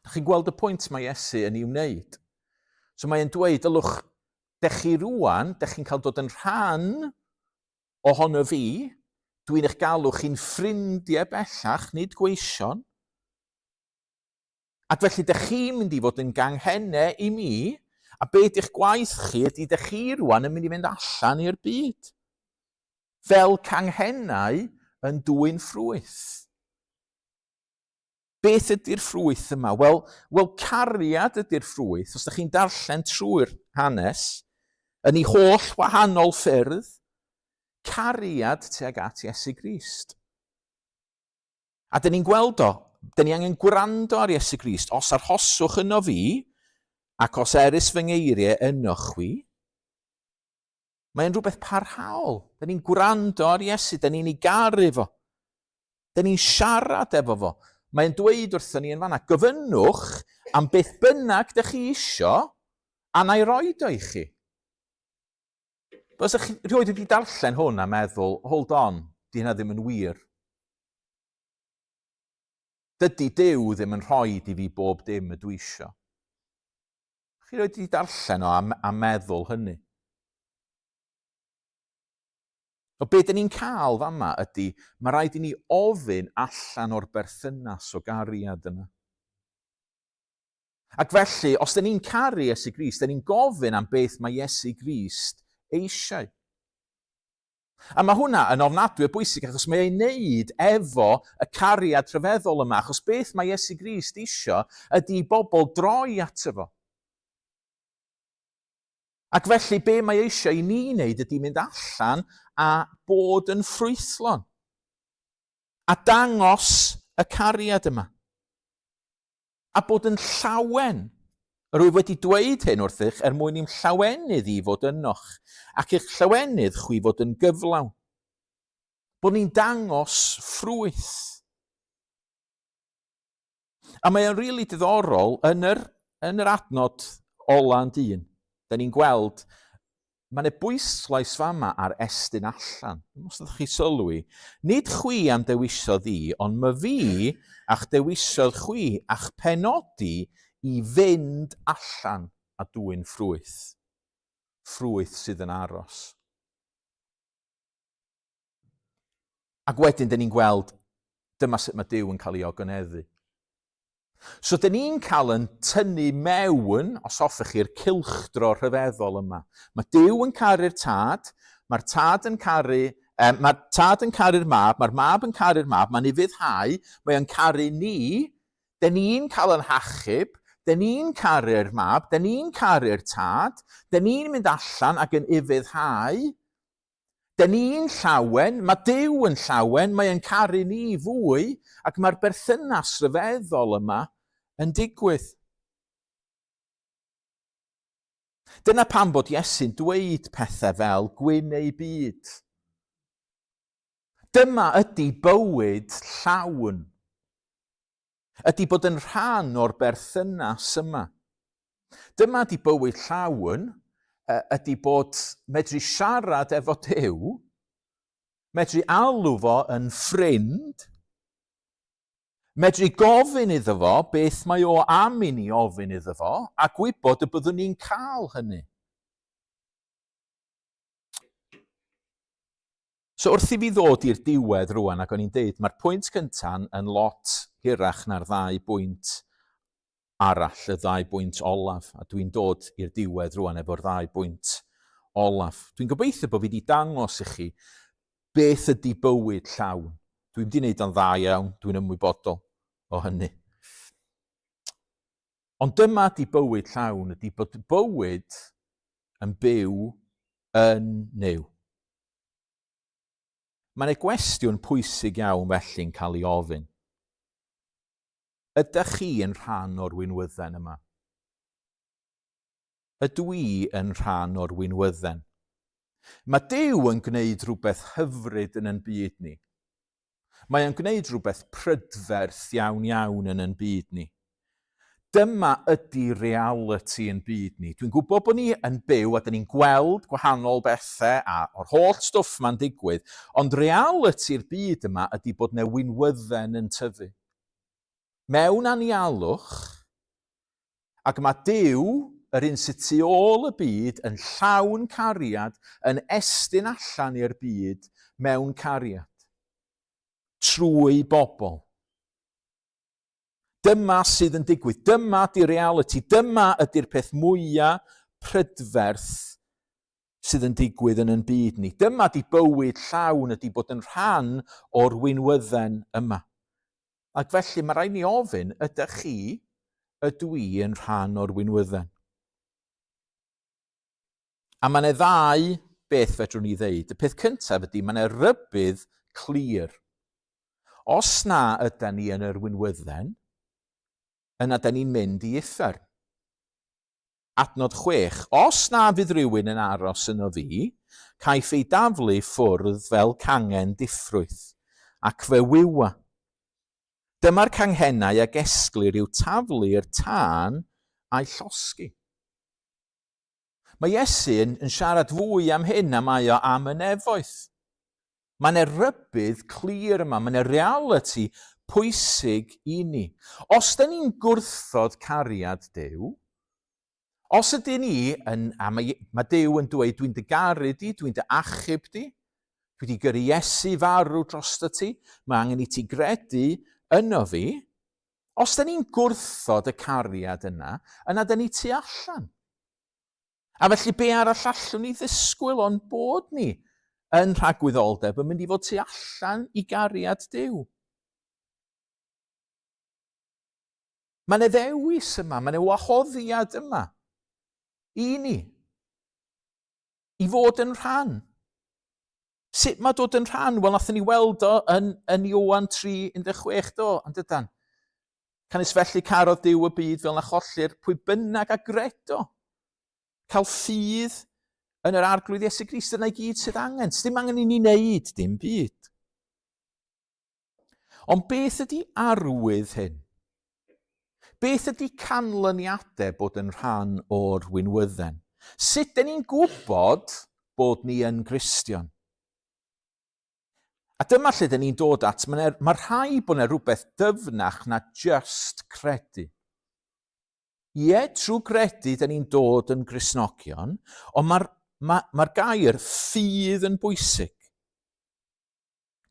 Dych chi'n gweld y pwynt mae Iesu yn ei wneud? So mae'n dweud, ylwch, dych chi rwan, dych chi'n cael dod yn rhan ohono fi, dwi'n eich galw chi'n ffrindiau bellach, nid gweision. Ac felly dych chi'n mynd i fod yn ganghennau i mi, a beth i'ch gwaith chi ydy dych chi rwan yn mynd i fynd allan i'r byd. Fel canghennau yn dwy'n ffrwyth. Beth ydy'r ffrwyth yma? Wel, cariad ydy'r ffrwyth. Os ydych chi'n darllen trwy'r hanes, yn ei holl wahanol ffyrdd, cariad tuag at Iesu Grist. A dyn ni'n gweld o, dyn ni angen gwrando ar Iesu Grist, os arhoswch yno fi, ac os erys fy ngeiriau yno chwi, mae'n rhywbeth parhaol. Dyn ni'n gwrando ar Iesu, dyn ni'n ei garu fo. Dyn ni'n siarad efo fo. Mae'n dweud wrthon ni yn fanna, gofynnwch am beth bynnag dych chi isio, a na i roid o i chi. Os ydych chi rioed wedi darllen hwn a meddwl, hold on, di hynna ddim yn wir. Dydy Duw ddim yn rhoi i fi bob dim y dwi isio. Chi rioed wedi darllen o a meddwl hynny. O beth dyn ni'n cael fama ydy, mae rhaid i ni ofyn allan o'r berthynas o gariad yna. Ac felly, os dyn ni'n caru Iesu Grist, dyn ni'n gofyn am beth mae Iesu Grist eisiau. A mae hwnna yn ofnadwy o bwysig achos mae ei wneud efo y cariad rhyfeddol yma, achos beth mae Iesu Grist isio ydy i bobl droi ato fo. Ac felly be mae eisiau i ni wneud ydy mynd allan a bod yn ffrwythlon. A dangos y cariad yma. A bod yn llawen. Rwyf wedi dweud hyn wrthych mwyn i'n llawenydd i fod ynoch, ac eich llawenydd chwi fod yn gyflawn. Bod ni'n dangos ffrwyth. A mae o'n rili diddorol yn yr adnod ola'n dyn. Da ni'n gweld, mae'n bwyslais fama ar estyn allan. Os ydych chi sylwi, nid chwi am dewisodd ddi, ond mae fi a'ch dewisodd chwi a'ch penodi i fynd allan a dwy'n ffrwyth. Ffrwyth sydd yn aros. Ac wedyn, da ni'n gweld, dyma sut mae Duw yn cael ei ogoneddu. So, da ni'n cael yn tynnu mewn, os hoffech chi'r cylchdro rhyfeddol yma. Mae Duw yn caru'r tad, mae'r tad yn caru'r mab, mae'r mab yn caru'r mab, mae'n ufuddhau, mae'n caru ni, da ni'n cael yn hachub, da ni'n caru'r mab, da ni'n caru'r tad, da ni'n mynd allan ac yn ufuddhau, da ni'n llawen, mae Duw yn llawen, mae'n caru ni fwy, ac mae'r berthynas rhyfeddol yma yn digwydd. Dyna pam bod Iesu'n dweud pethau fel gwyn ei byd. Dyma ydy bywyd llawn. Ydy bod yn rhan o'r berthynas yma. Dyma ydy bywyd llawn, ydy bod medru siarad efo Duw, medru alw fo yn ffrind, medru gofyn iddo fo beth mae o am i ni ofyn iddo fo, a gwybod y byddwn ni'n cael hynny. So wrth i fi ddod i'r diwedd rwan, ac o'n i'n deud, mae'r pwynt cyntaf yn lot hirach na'r 2 bwynt arall, y 2 bwynt olaf, a dwi'n dod i'r diwedd rwan efo'r 2 bwynt olaf. Dwi'n gobeithio bod fi wedi dangos i chi beth ydy bywyd llawn. Dwi'n wedi gwneud o'n dda iawn, dwi'n ymwybodol o hynny. Ond dyma ydy bywyd llawn, ydy bod bywyd yn byw yn Nuw. Mae'n gwestiwn pwysig iawn felly'n cael ei ofyn. Ydych chi yn rhan o'r winwydden yma? Ydw i yn rhan o'r winwydden? Mae Duw yn gwneud rhywbeth hyfryd yn byd ni. Mae o'n gwneud rhywbeth prydferth iawn yn byd ni. Dyma ydy reality yn byd ni. Dwi'n gwybod bod ni yn byw a dyn ni'n gweld gwahanol bethau a o'r holl stwff ma'n digwydd, ond reality'r byd yma ydy bod na winwydden yn tyfu. Mewn anialwch, ac mae Duw, yr un sydd tu ôl y byd, yn llawn cariad, yn estyn allan i'r byd mewn cariad. Trwy bobl. Dyma sydd yn digwydd. Dyma ydy'r reality. Dyma ydy'r peth mwyaf prydferth sydd yn digwydd yn byd ni. Dyma ydy bywyd llawn, ydy bod yn rhan o'r winwydden yma. Ac felly mae rhaid ni ofyn, ydych chi, ydw i yn rhan o'r winwydden? A mae yna 2 beth fedrwn ni ddeud. Y peth cyntaf ydy, mae yna rybudd clir. Os na ydyn ni yn yr winwydden, yna ydyn ni'n mynd i uffern. Adnod 6. Os na fydd rhywun yn aros yno fi, caiff ei daflu ffwrdd fel cangen diffrwyth, ac fe wywa. Dyma'r canghennau ag esglir yw taflu'r tân a'i llosgi. Mae Iesu yn siarad fwy am hyn a mae o am y nefoedd. Mae yna rybudd clir yma, mae yna reality pwysig i ni. Os da ni'n gwrthod cariad Duw, os ydyn ni, mae Duw yn dweud, dwi'n dy garu di, dwi'n dy achub di, dwi wedi gyrru Iesu farw drosto ti, mae angen i ti gredu yno fi. Os da ni'n gwrthod y cariad yna da ni tu allan. A felly be arall allwn ni ddisgwyl ond bod ni yn rhagwyddoldeb yn mynd i fod tu allan i gariad Duw. Mae yna ddewis yma, mae yna wahoddiad yma i ni, i fod yn rhan. Sut mae dod yn rhan? Wel, nathon ni weld o yn Ioan 3:16 do, yn dydan. Canis felly carodd Duw y byd fel na chollir pwy bynnag a gredo. Cael ffydd yn yr arglwydd Iesu Grist yna i gyd sydd angen. Dim angen i ni wneud dim byd. Ond beth ydy arwydd hyn? Beth ydy canlyniadau bod yn rhan o'r winwydden? Sut dyn ni'n gwybod bod ni yn Gristion? A dyma lle dyn ni'n dod at, mae rhai bod yna rhywbeth dyfnach na just credu. Ie, trwy credu dyn ni'n dod yn Gristnogion, ond mae'r gair ffydd yn bwysig.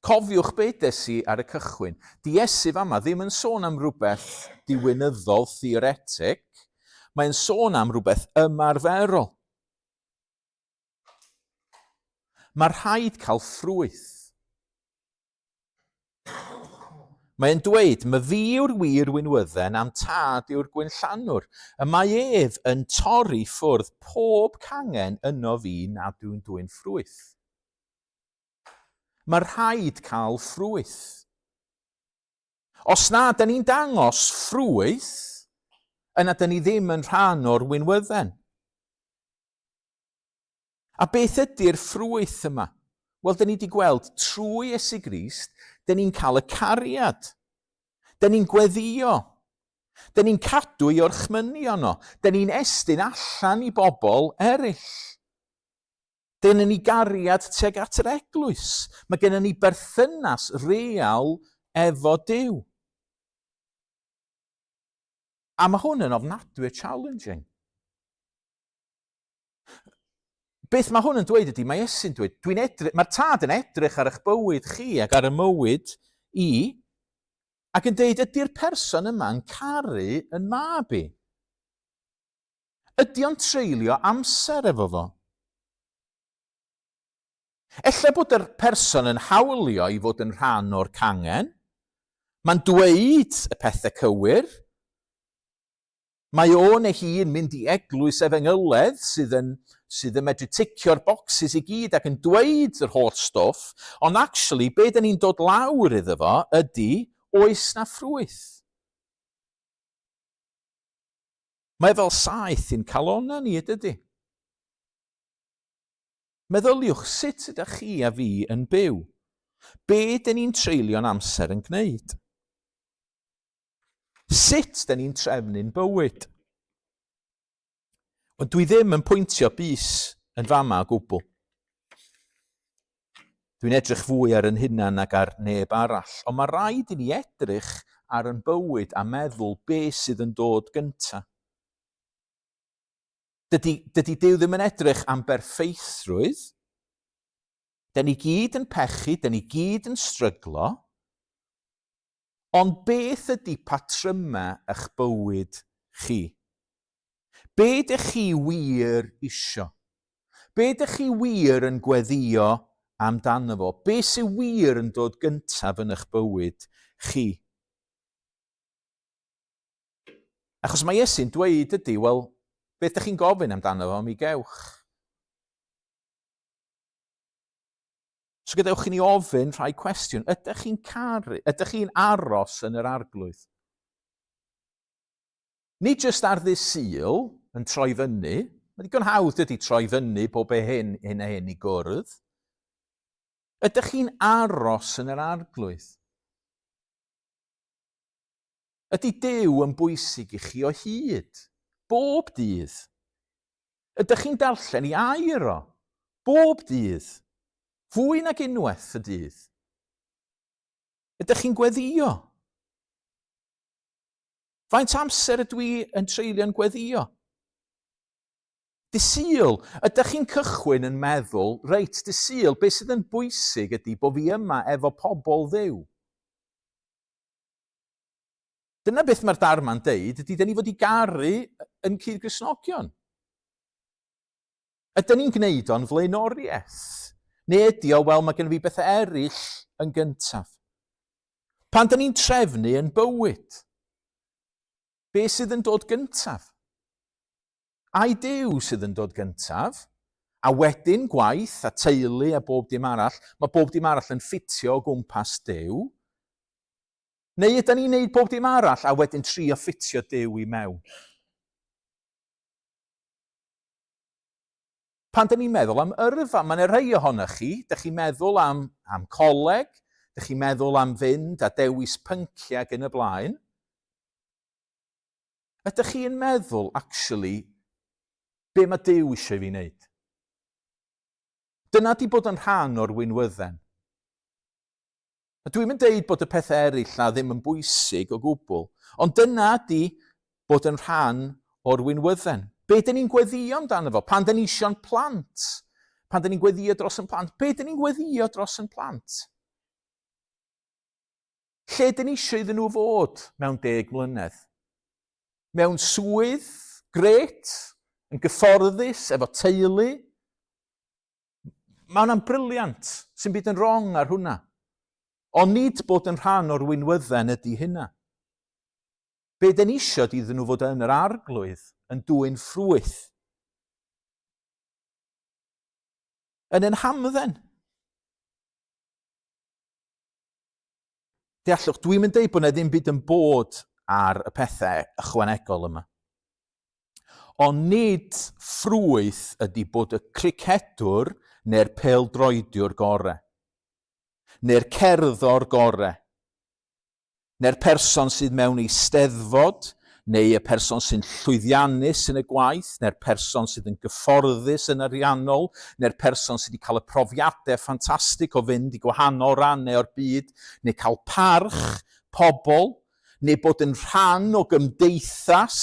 Cofiwch beth esi ar y cychwyn. Di Iesu fama ddim yn sôn am rhywbeth diwynyddol, theoretic, mae'n sôn am rhywbeth ymarferol. Mae rhaid cael ffrwyth. Mae'n dweud, mae fi yw'r wir winwydden am tad yw'r gwynllanwr. Y mae ef yn torri ffwrdd pob cangen yno fi nad yw'n dwy'n ffrwyth. Mae rhaid cael ffrwyth. Os na, da ni'n dangos ffrwyth, yna da ni ddim yn rhan o'r winwydden. A beth ydy'r ffrwyth yma? Wel, da ni wedi gweld trwy Iesu Grist, da ni'n cael y cariad. Da ni'n gweddio. Da ni'n cadw i orchmynio no. Da ni'n estyn allan i bobl eraill. Da ni gariad tuag at yr eglwys. Mae gennym ni berthynas real efo Duw. A mae hwn yn ofnadwy challenging. Beth mae hwn yn dweud ydy, mae Iesu'n dweud, mae'r tad yn edrych ar eich bywyd chi ac ar y mywyd i, ac yn dweud, ydy'r person yma yn caru yn mab i? Ydy o'n treulio amser efo fo? Ella bod yr person yn hawlio i fod yn rhan o'r cangen, mae'n dweud y pethau cywir, mae o neu hi'n mynd i eglwys efengyledd sydd yn medru ticio'r bocsys i gyd ac yn dweud yr holl stwff, ond actually, be dyn ni'n dod lawr iddo fo ydy, oes na ffrwyth. Mae fel saeth i'n calonna ni ydy. Meddyliwch, sut ydych chi a fi yn byw? Be dyn ni'n treulio'n amser yn gwneud? Sut dyn ni'n trefnu'n bywyd? Ond dwi ddim yn pwyntio bys yn fama o gwbl. Dwi'n edrych fwy ar yn hunan ac ar neb arall, ond mae rhaid i ni edrych ar yn bywyd a meddwl beth sydd yn dod gyntaf. Dydy Duw ddim yn edrych am berffeithrwydd. Da ni gyd yn pechu, da ni gyd yn stryglo, ond beth ydy patrymau eich bywyd chi? Be ydych chi wir isio? Be ydych chi wir yn gweddio amdano fo? Be sy'n wir yn dod gyntaf yn eich bywyd chi? Achos mae Iesu'n dweud ydy, wel, beth ydych chi'n gofyn amdano fo, mi gewch. So gadewch chi ni ofyn rhai cwestiwn, ydych chi'n aros yn yr arglwydd? Nid jyst ar ddydd Sul yn troi fyny, mae digon hawdd ydy troi fyny bob hyn a hyn i gwrdd. Ydych chi'n aros yn yr arglwydd? Ydy Duw yn bwysig i chi o hyd? Bob dydd? Ydych chi'n darllen i air o? Bob dydd? Fwy nag unwaith y dydd? Ydych chi'n gweddio? Faint amser ydw i yn treulio'n gweddio? Dydd Sul, ydych chi'n cychwyn yn meddwl, reit, dydd Sul, beth sydd yn bwysig ydy bod fi yma efo pobl Dduw. Dyna beth mae'r darma'n deud, ydy dyn ni fod i garu yn cyd-Gristnogion. Ydyn ni'n gwneud o'n flaenoriaeth? Neu ydi o, wel, mae gen fi bethau eraill yn gyntaf. Pan da ni'n trefnu yn bywyd, be sydd yn dod gyntaf? Ai Duw sydd yn dod gyntaf, a wedyn gwaith a teulu a bob dim arall, mae bob dim arall yn ffitio o gwmpas Duw, neu ydyn ni'n neud bob dim arall a wedyn trio ffitio Duw i mewn? Pan da ni'n meddwl am yrfa, mae yna rhai ohonych chi, ydych chi'n meddwl am coleg, ydych chi'n meddwl am fynd a dewis pynciau ac yn y blaen. Ydych chi'n meddwl, actually, be mae Duw eisiau fi wneud? Dyna di bod yn rhan o'r winwydden. Dwi'n mynd deud bod y pethau eraill na ddim yn bwysig o gwbl, ond dyna di bod yn rhan o'r winwydden. Be dyn ni'n gweddio amdano fo? Pan dyn ni eisiau'n plant? Pan dyn ni'n gweddio dros yn plant? Be dyn ni'n gweddio dros yn plant? Lle dyn ni eisiau iddyn nhw fod mewn 10 mlynedd? Mewn swydd, gret, yn gyfforddus, efo teulu? Mae hwnna'n briliant, sy'n byd yn wrong ar hwnna. Ond nid bod yn rhan o'r winwydden ydy hynna. Be dyn ni eisiau iddyn nhw fod yn yr arglwydd, yn dwyn ffrwyth. Yn ein hamdden. Deallwch, dwi'n mynd deud bod yna ddim byd yn bod ar y pethau ychwanegol yma. Ond nid ffrwyth ydy bod y cricedwr neu'r pêl-droediwr gorau, neu'r cerddor gorau, neu'r person sydd mewn ei steddfod, neu y person sy'n llwyddiannus yn y gwaith, neu'r person sydd yn gyfforddus yn ariannol, neu'r person sydd wedi cael y profiadau ffantastig o fynd i gwahanol rannau o'r byd, neu cael parch pobl, neu bod yn rhan o gymdeithas.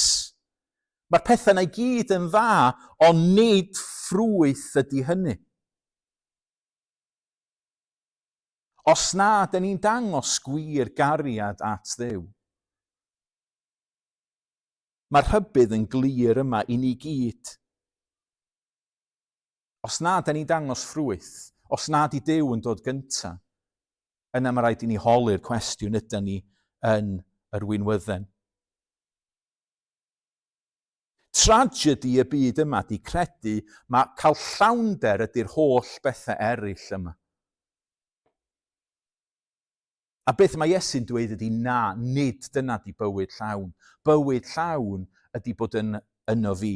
Mae'r pethau yna i gyd yn dda, ond nid ffrwyth ydy hynny. Os na, dyn ni'n dangos gwir gariad at Dduw. Mae'r rhybudd yn glir yma i ni gyd. Os na, dyn ni'n dangos ffrwyth, os na di Duw yn dod gynta, yna mae rhaid i ni holi'r cwestiwn ydyn ni yn yr winwydden. Tragedy y byd yma di credu mae cael llawnder ydy'r holl bethau eraill yma. A beth mae Iesu'n dweud ydy na, nid dyna di bywyd llawn. Bywyd llawn ydy bod yno fi.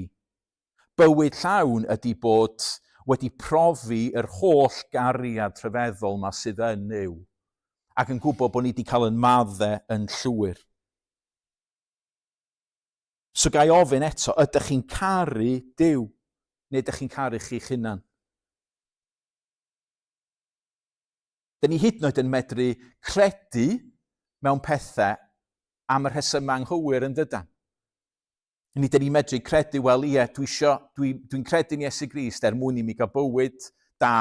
Bywyd llawn ydy bod wedi profi yr holl gariad rhyfeddol yma sydd yn Dduw, ac yn gwybod bod ni wedi cael yn maddau yn llwyr. So gai ofyn eto, ydych chi'n caru Duw, neu ydych chi'n caru chi'ch hunan? Dyn ni hyd yn oed yn medru credu mewn pethau am y rhesymau anghywir yn dydan. Dyn ni medru credu, wel ie, dwi'n credu'n Iesu Grist mwyn i mi gael bywyd da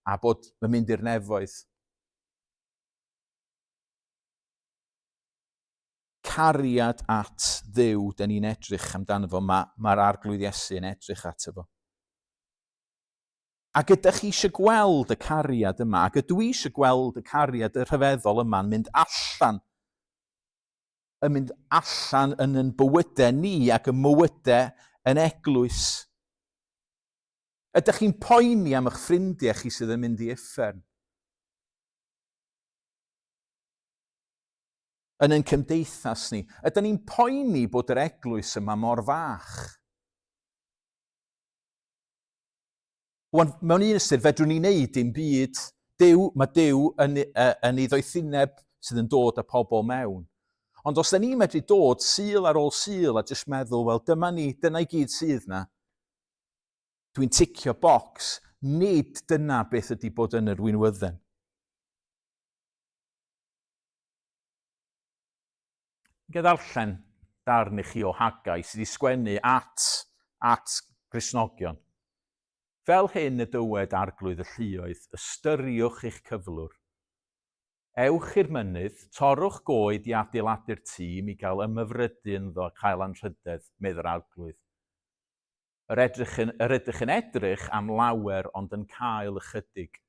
a bod yn mynd i'r nefoedd. Cariad at Dduw, dyn ni'n edrych amdano fo, mae'r arglwydd Iesu yn edrych ato fo. Ac ydych chi eisiau gweld y cariad yma, ac ydw i eisiau gweld y cariad y rhyfeddol yma'n mynd allan yn ein bywydau ni ac yn mywydau yn eglwys. Ydych chi'n poeni am eich ffrindiau chi sydd yn mynd i uffern? Yn ein cymdeithas ni, ydyn ni'n poeni bod yr eglwys yma mor fach? Mewn un ystyr, fedrwn ni'n neud dim byd. Mae Duw yn ei ddoethineb sydd yn dod â pobl mewn. Ond os da ni'n medru dod sul ar ôl sul a jyst meddwl, wel dyna i gyd sydd na. Dwi'n ticio bocs, nid dyna beth ydy bod yn yr winwydden. Gyd ddarllen darn i chi o Hagai sydd wedi sgwennu at Gristnogion. Fel hyn y dywed arglwydd y lluoedd, ystyriwch eich cyflwr. Ewch i'r mynydd, torrwch goed i adeiladu'r tŷ mi gael ymyfrydu ynddo a cael anrhydedd, medda'r arglwydd. Yr ydych yn edrych am lawer ond yn cael ychydig.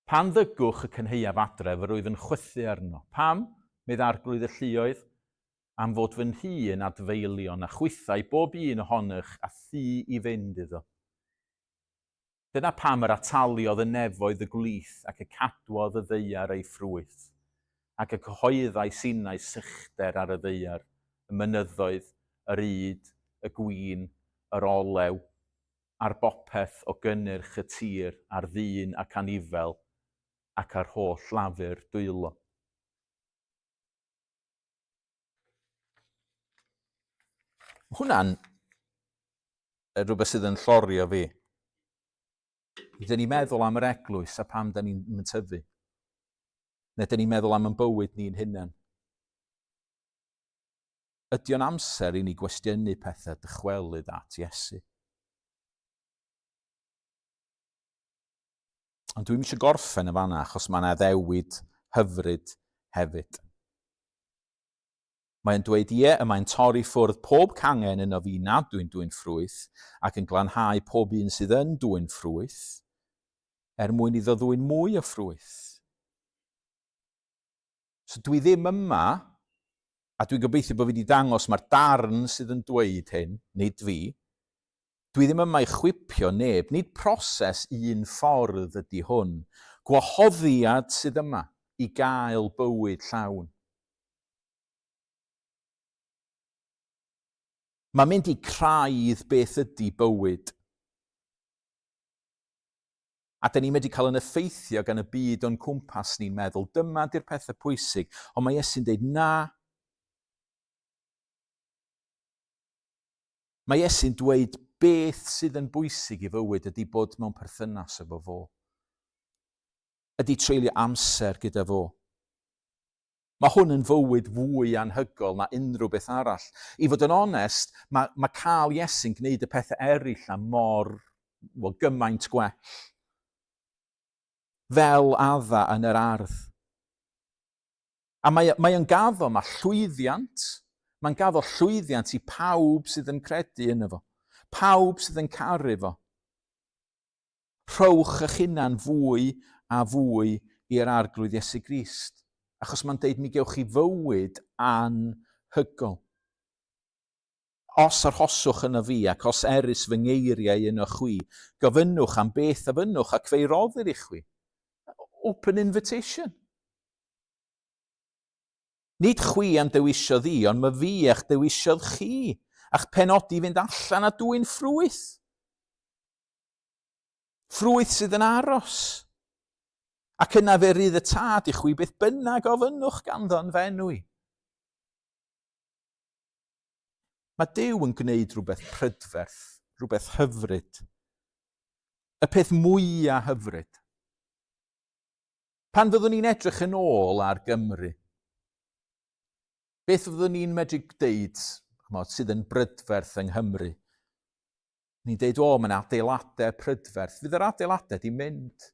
Pan ddygwch y cynheuaf adref yr oedd yn chwythu arno. Pam, medd arglwydd y lluoedd, am fod fy nhŷ'n adfeilion a chwythau bob un ohonych a thu i fynd iddo. Dyna pam yr ataliodd y nefoedd y gwlith ac y cadwodd y ddeiar ei ffrwyth, ac y cyhoeddau sinau sychder ar y ddeiar, y mynyddoedd, yr yd, y gwyn, yr olew, a'r bopeth o gynnyrch y tir, a'r ddyn ac anifel, ac ar holl lafur dwylo. Hwna'n rhywbeth sydd yn llorio fi. Dyn ni'n meddwl am yr eglwys a pam dyn ni'n tyfu. Neu dyn ni'n meddwl am yn bywyd ni'n hunain. Ydy o'n amser i ni gwestiynu pethau dychwelyd at Iesu. Ond dwi'n eisiau gorffen y fanna achos mae yna ddewid hyfryd hefyd. Mae'n dweud ie, y mae'n torri ffwrdd pob cangen yno fi nad dwi'n ffrwyth ac yn glanhau pob un sydd yn dwy'n ffrwyth mwyn iddo ddwy'n mwy o ffrwyth. So dwi ddim yma, a dwi'n gobeithio bod fi wedi dangos mae'r darn sydd yn dweud hyn, nid fi, dwi ddim yma i chwipio neb, nid proses un ffordd ydy hwn. Gwahoddiad sydd yma i gael bywyd llawn. Mae'n mynd i craidd beth ydy bywyd. A dyn ni'n mynd i cael yn effeithio gan y byd o'n cwmpas ni'n meddwl, dyma di'r pethau pwysig, ond mae Iesu'n dweud na. Mae Iesu'n dweud beth sydd yn bwysig i fywyd ydy bod mewn perthynas efo fo. Ydy treulio amser gyda fo. Mae hwn yn fywyd fwy anhygoel na unrhyw beth arall. I fod yn onest, mae cael Iesu'n gwneud y pethau eraill a mor gymaint gwell. Fel adda yn yr ardd. A mae o'n gaddo, mae llwyddiant. Mae'n gaddo llwyddiant i pawb sydd yn credu yno fo. Pawb sydd yn caru fo. Rhowch eich hunan fwy a fwy i'r arglwydd Iesu Grist. Achos mae'n deud mi gewch chi fywyd anhygoel. Os arhoswch yno fi ac os erys fy ngeiriau yno chwi, gofynnwch am beth a fynnwch ac fe roddir i chwi. Open invitation. Nid chwi am dewisiodd i, ond mae fi a'ch dewisiodd chi, a'ch penodi fynd allan a dwy'n ffrwyth. Ffrwyth sydd yn aros. Ac yna fe rydd y tad i chwi beth bynnag ofynnwch ganddo'n fenwi. Mae Duw yn gwneud rhywbeth prydferth, rhywbeth hyfryd. Y peth mwyaf hyfryd. Pan fyddwn ni'n edrych yn ôl ar Gymru, beth fyddwn ni'n medru deud sydd yn brydferth yng Nghymru? Ni'n deud, mae'n adeiladau prydferth. Fydd yr adeiladau di mynd.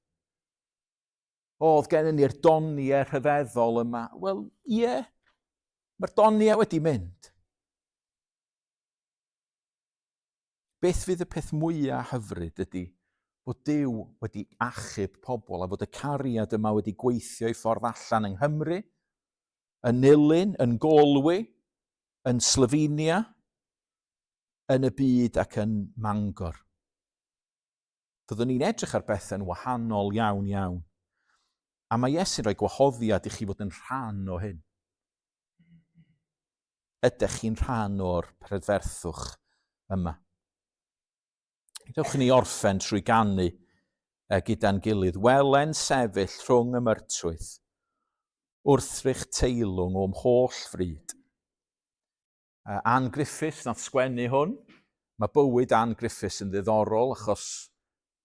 Oedd gen ni'r doniau rhyfeddol yma. Wel, ie, mae'r doniau wedi mynd. Beth fydd y peth mwyaf hyfryd ydy bod Duw wedi achub pobl a bod y cariad yma wedi gweithio i ffordd allan yng Nghymru, yn Nulyn, yn Galway, yn Slovenia, yn y byd ac yn Mangor. Fyddwn ni'n edrych ar bethau'n wahanol iawn iawn. A mae Iesu'n rhoi gwahoddiad i chi fod yn rhan o hyn. Ydych chi'n rhan o'r prydferthwch yma. Dewch ni orffen trwy ganu gyda'n gilydd. Welen sefyll rhwng y myrtwyth, wrthrych teilwng o'm holl fryd. Ann Griffiths nath sgwennu hwn. Mae bywyd Ann Griffiths yn ddiddorol achos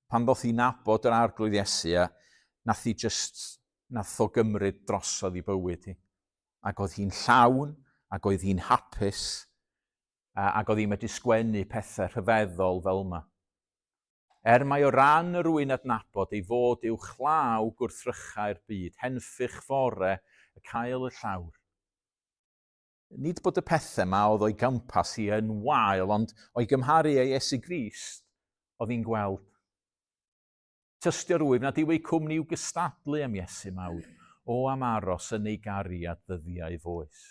pan ddoth hi nabod yr arglwydd Iesu nath o gymryd drosodd i bywyd hi. Ac oedd hi'n llawn, ac oedd hi'n hapus, ac oedd hi'n medru sgwennu pethau rhyfeddol fel yma. Mai o ran y rwy'n adnabod ei fod i'w chlaw gwrthrychau'r byd, henffych fore y cael y llawr. Nid bod y pethau yma oedd o'i gampas hi yn wael, ond o'i gymharu â Iesu Grist, oedd hi'n gweld Tystio rwyf nad yw ei cwmni i'w gystadlu am Iesu mawr, o am aros yn ei gariad ddyddiau foes.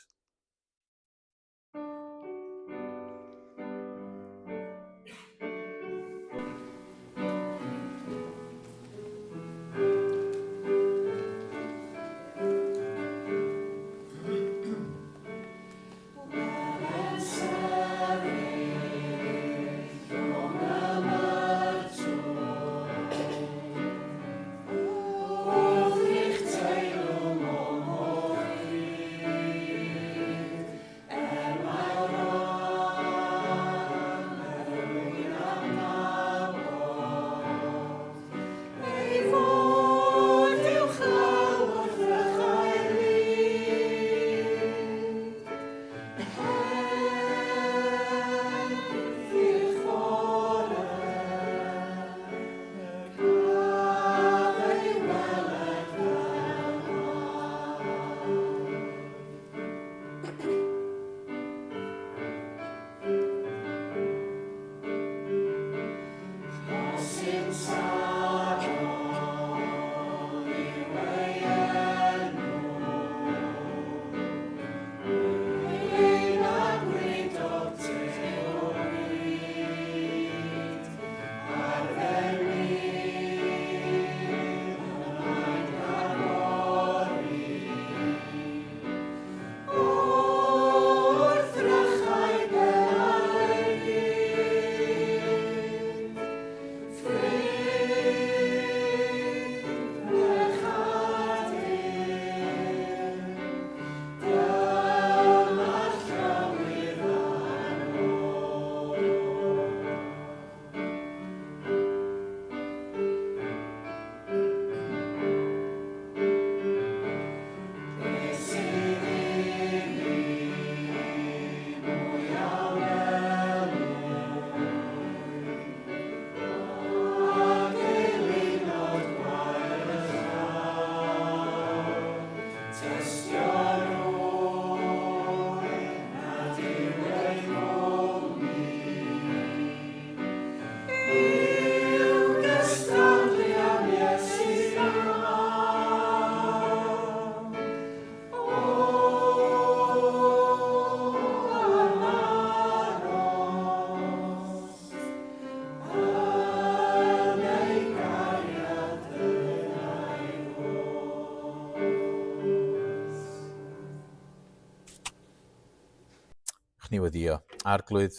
Ni weddio, arglwydd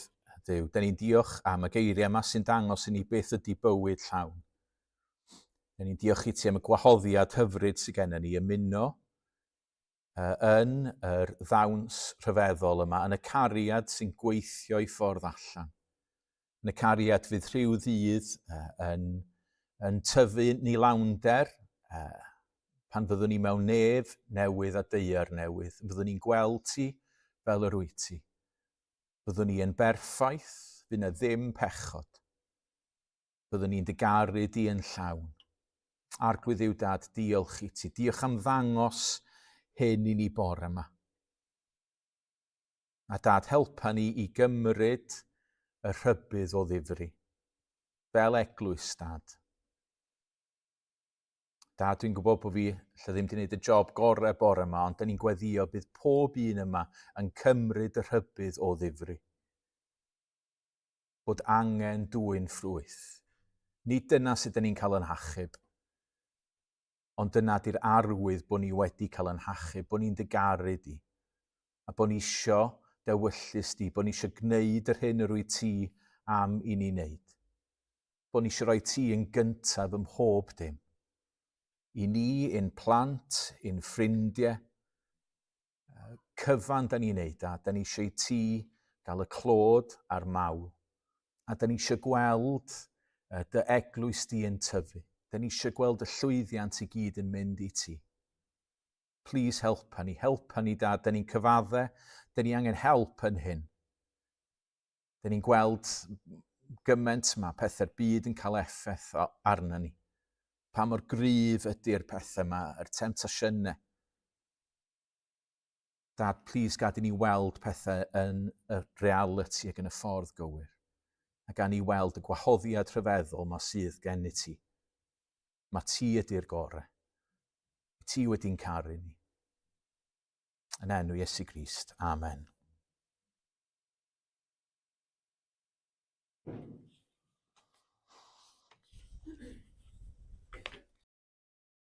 Duw, da ni'n diolch am y geiriau yma sy'n dangos i ni beth ydy bywyd llawn. Da ni'n diolch i ti am y gwahoddiad hyfryd sydd gennym ni ymuno yn yr ddawns rhyfeddol yma, yn y cariad sy'n gweithio i ffordd allan. Yn y cariad fydd rhyw ddydd yn tyfu ni lawnder, pan fyddwn ni mewn nef newydd a deuar newydd. Fyddwn ni'n gweld ti fel yr wyt ti. Byddwn ni yn berffaith, fydd na ddim pechod. Byddwn ni'n dy garu di yn llawn. Arglwydd yw Dad, diolch i ti. Diolch am ddangos hyn i ni bore yma. A Dad, helpa ni i gymryd y rhybudd o ddifri. Fel eglwys, Dad. Dad, dwi'n gwybod bod fi lle ddim wedi gwneud y job gorau bore yma, ond da ni'n gweddio bydd pob un yma yn cymryd y rhybudd o ddifri. Bod angen dwyn ffrwyth. Nid dyna sut da ni'n cael yn hachub, ond dyna di'r arwydd bod ni wedi cael yn hachub, bod ni'n dy garu di, a bod ni isio dewyllus di, bod ni isio gwneud yr hyn yr wyt ti am i ni wneud. Bod ni isio rhoi ti yn gyntaf ym mhob dim. I ni, ein plant, ein ffrindiau, cyfan da ni'n neud, a da ni eisiau i ti gael y clod a'r mawl. A da ni eisiau gweld dy eglwys di yn tyfu. Da ni eisiau gweld y llwyddiant i gyd yn mynd i ti. Please helpa ni, Dad. Da ni'n cyfadde, da ni angen help yn hyn. Da ni'n gweld gymaint yma, pethau'r byd yn cael effaith arna ni. Pa mor gryf ydy'r pethau yma, yr temptasiynau. Dad, please gad i ni weld pethau yn y reality ac yn y ffordd gywir. A gan ni weld y gwahoddiad rhyfeddol mae sydd gen i ti. Mae ti ydy'r gorau. Ti wedi'n caru ni. Yn enw Iesu Grist. Amen.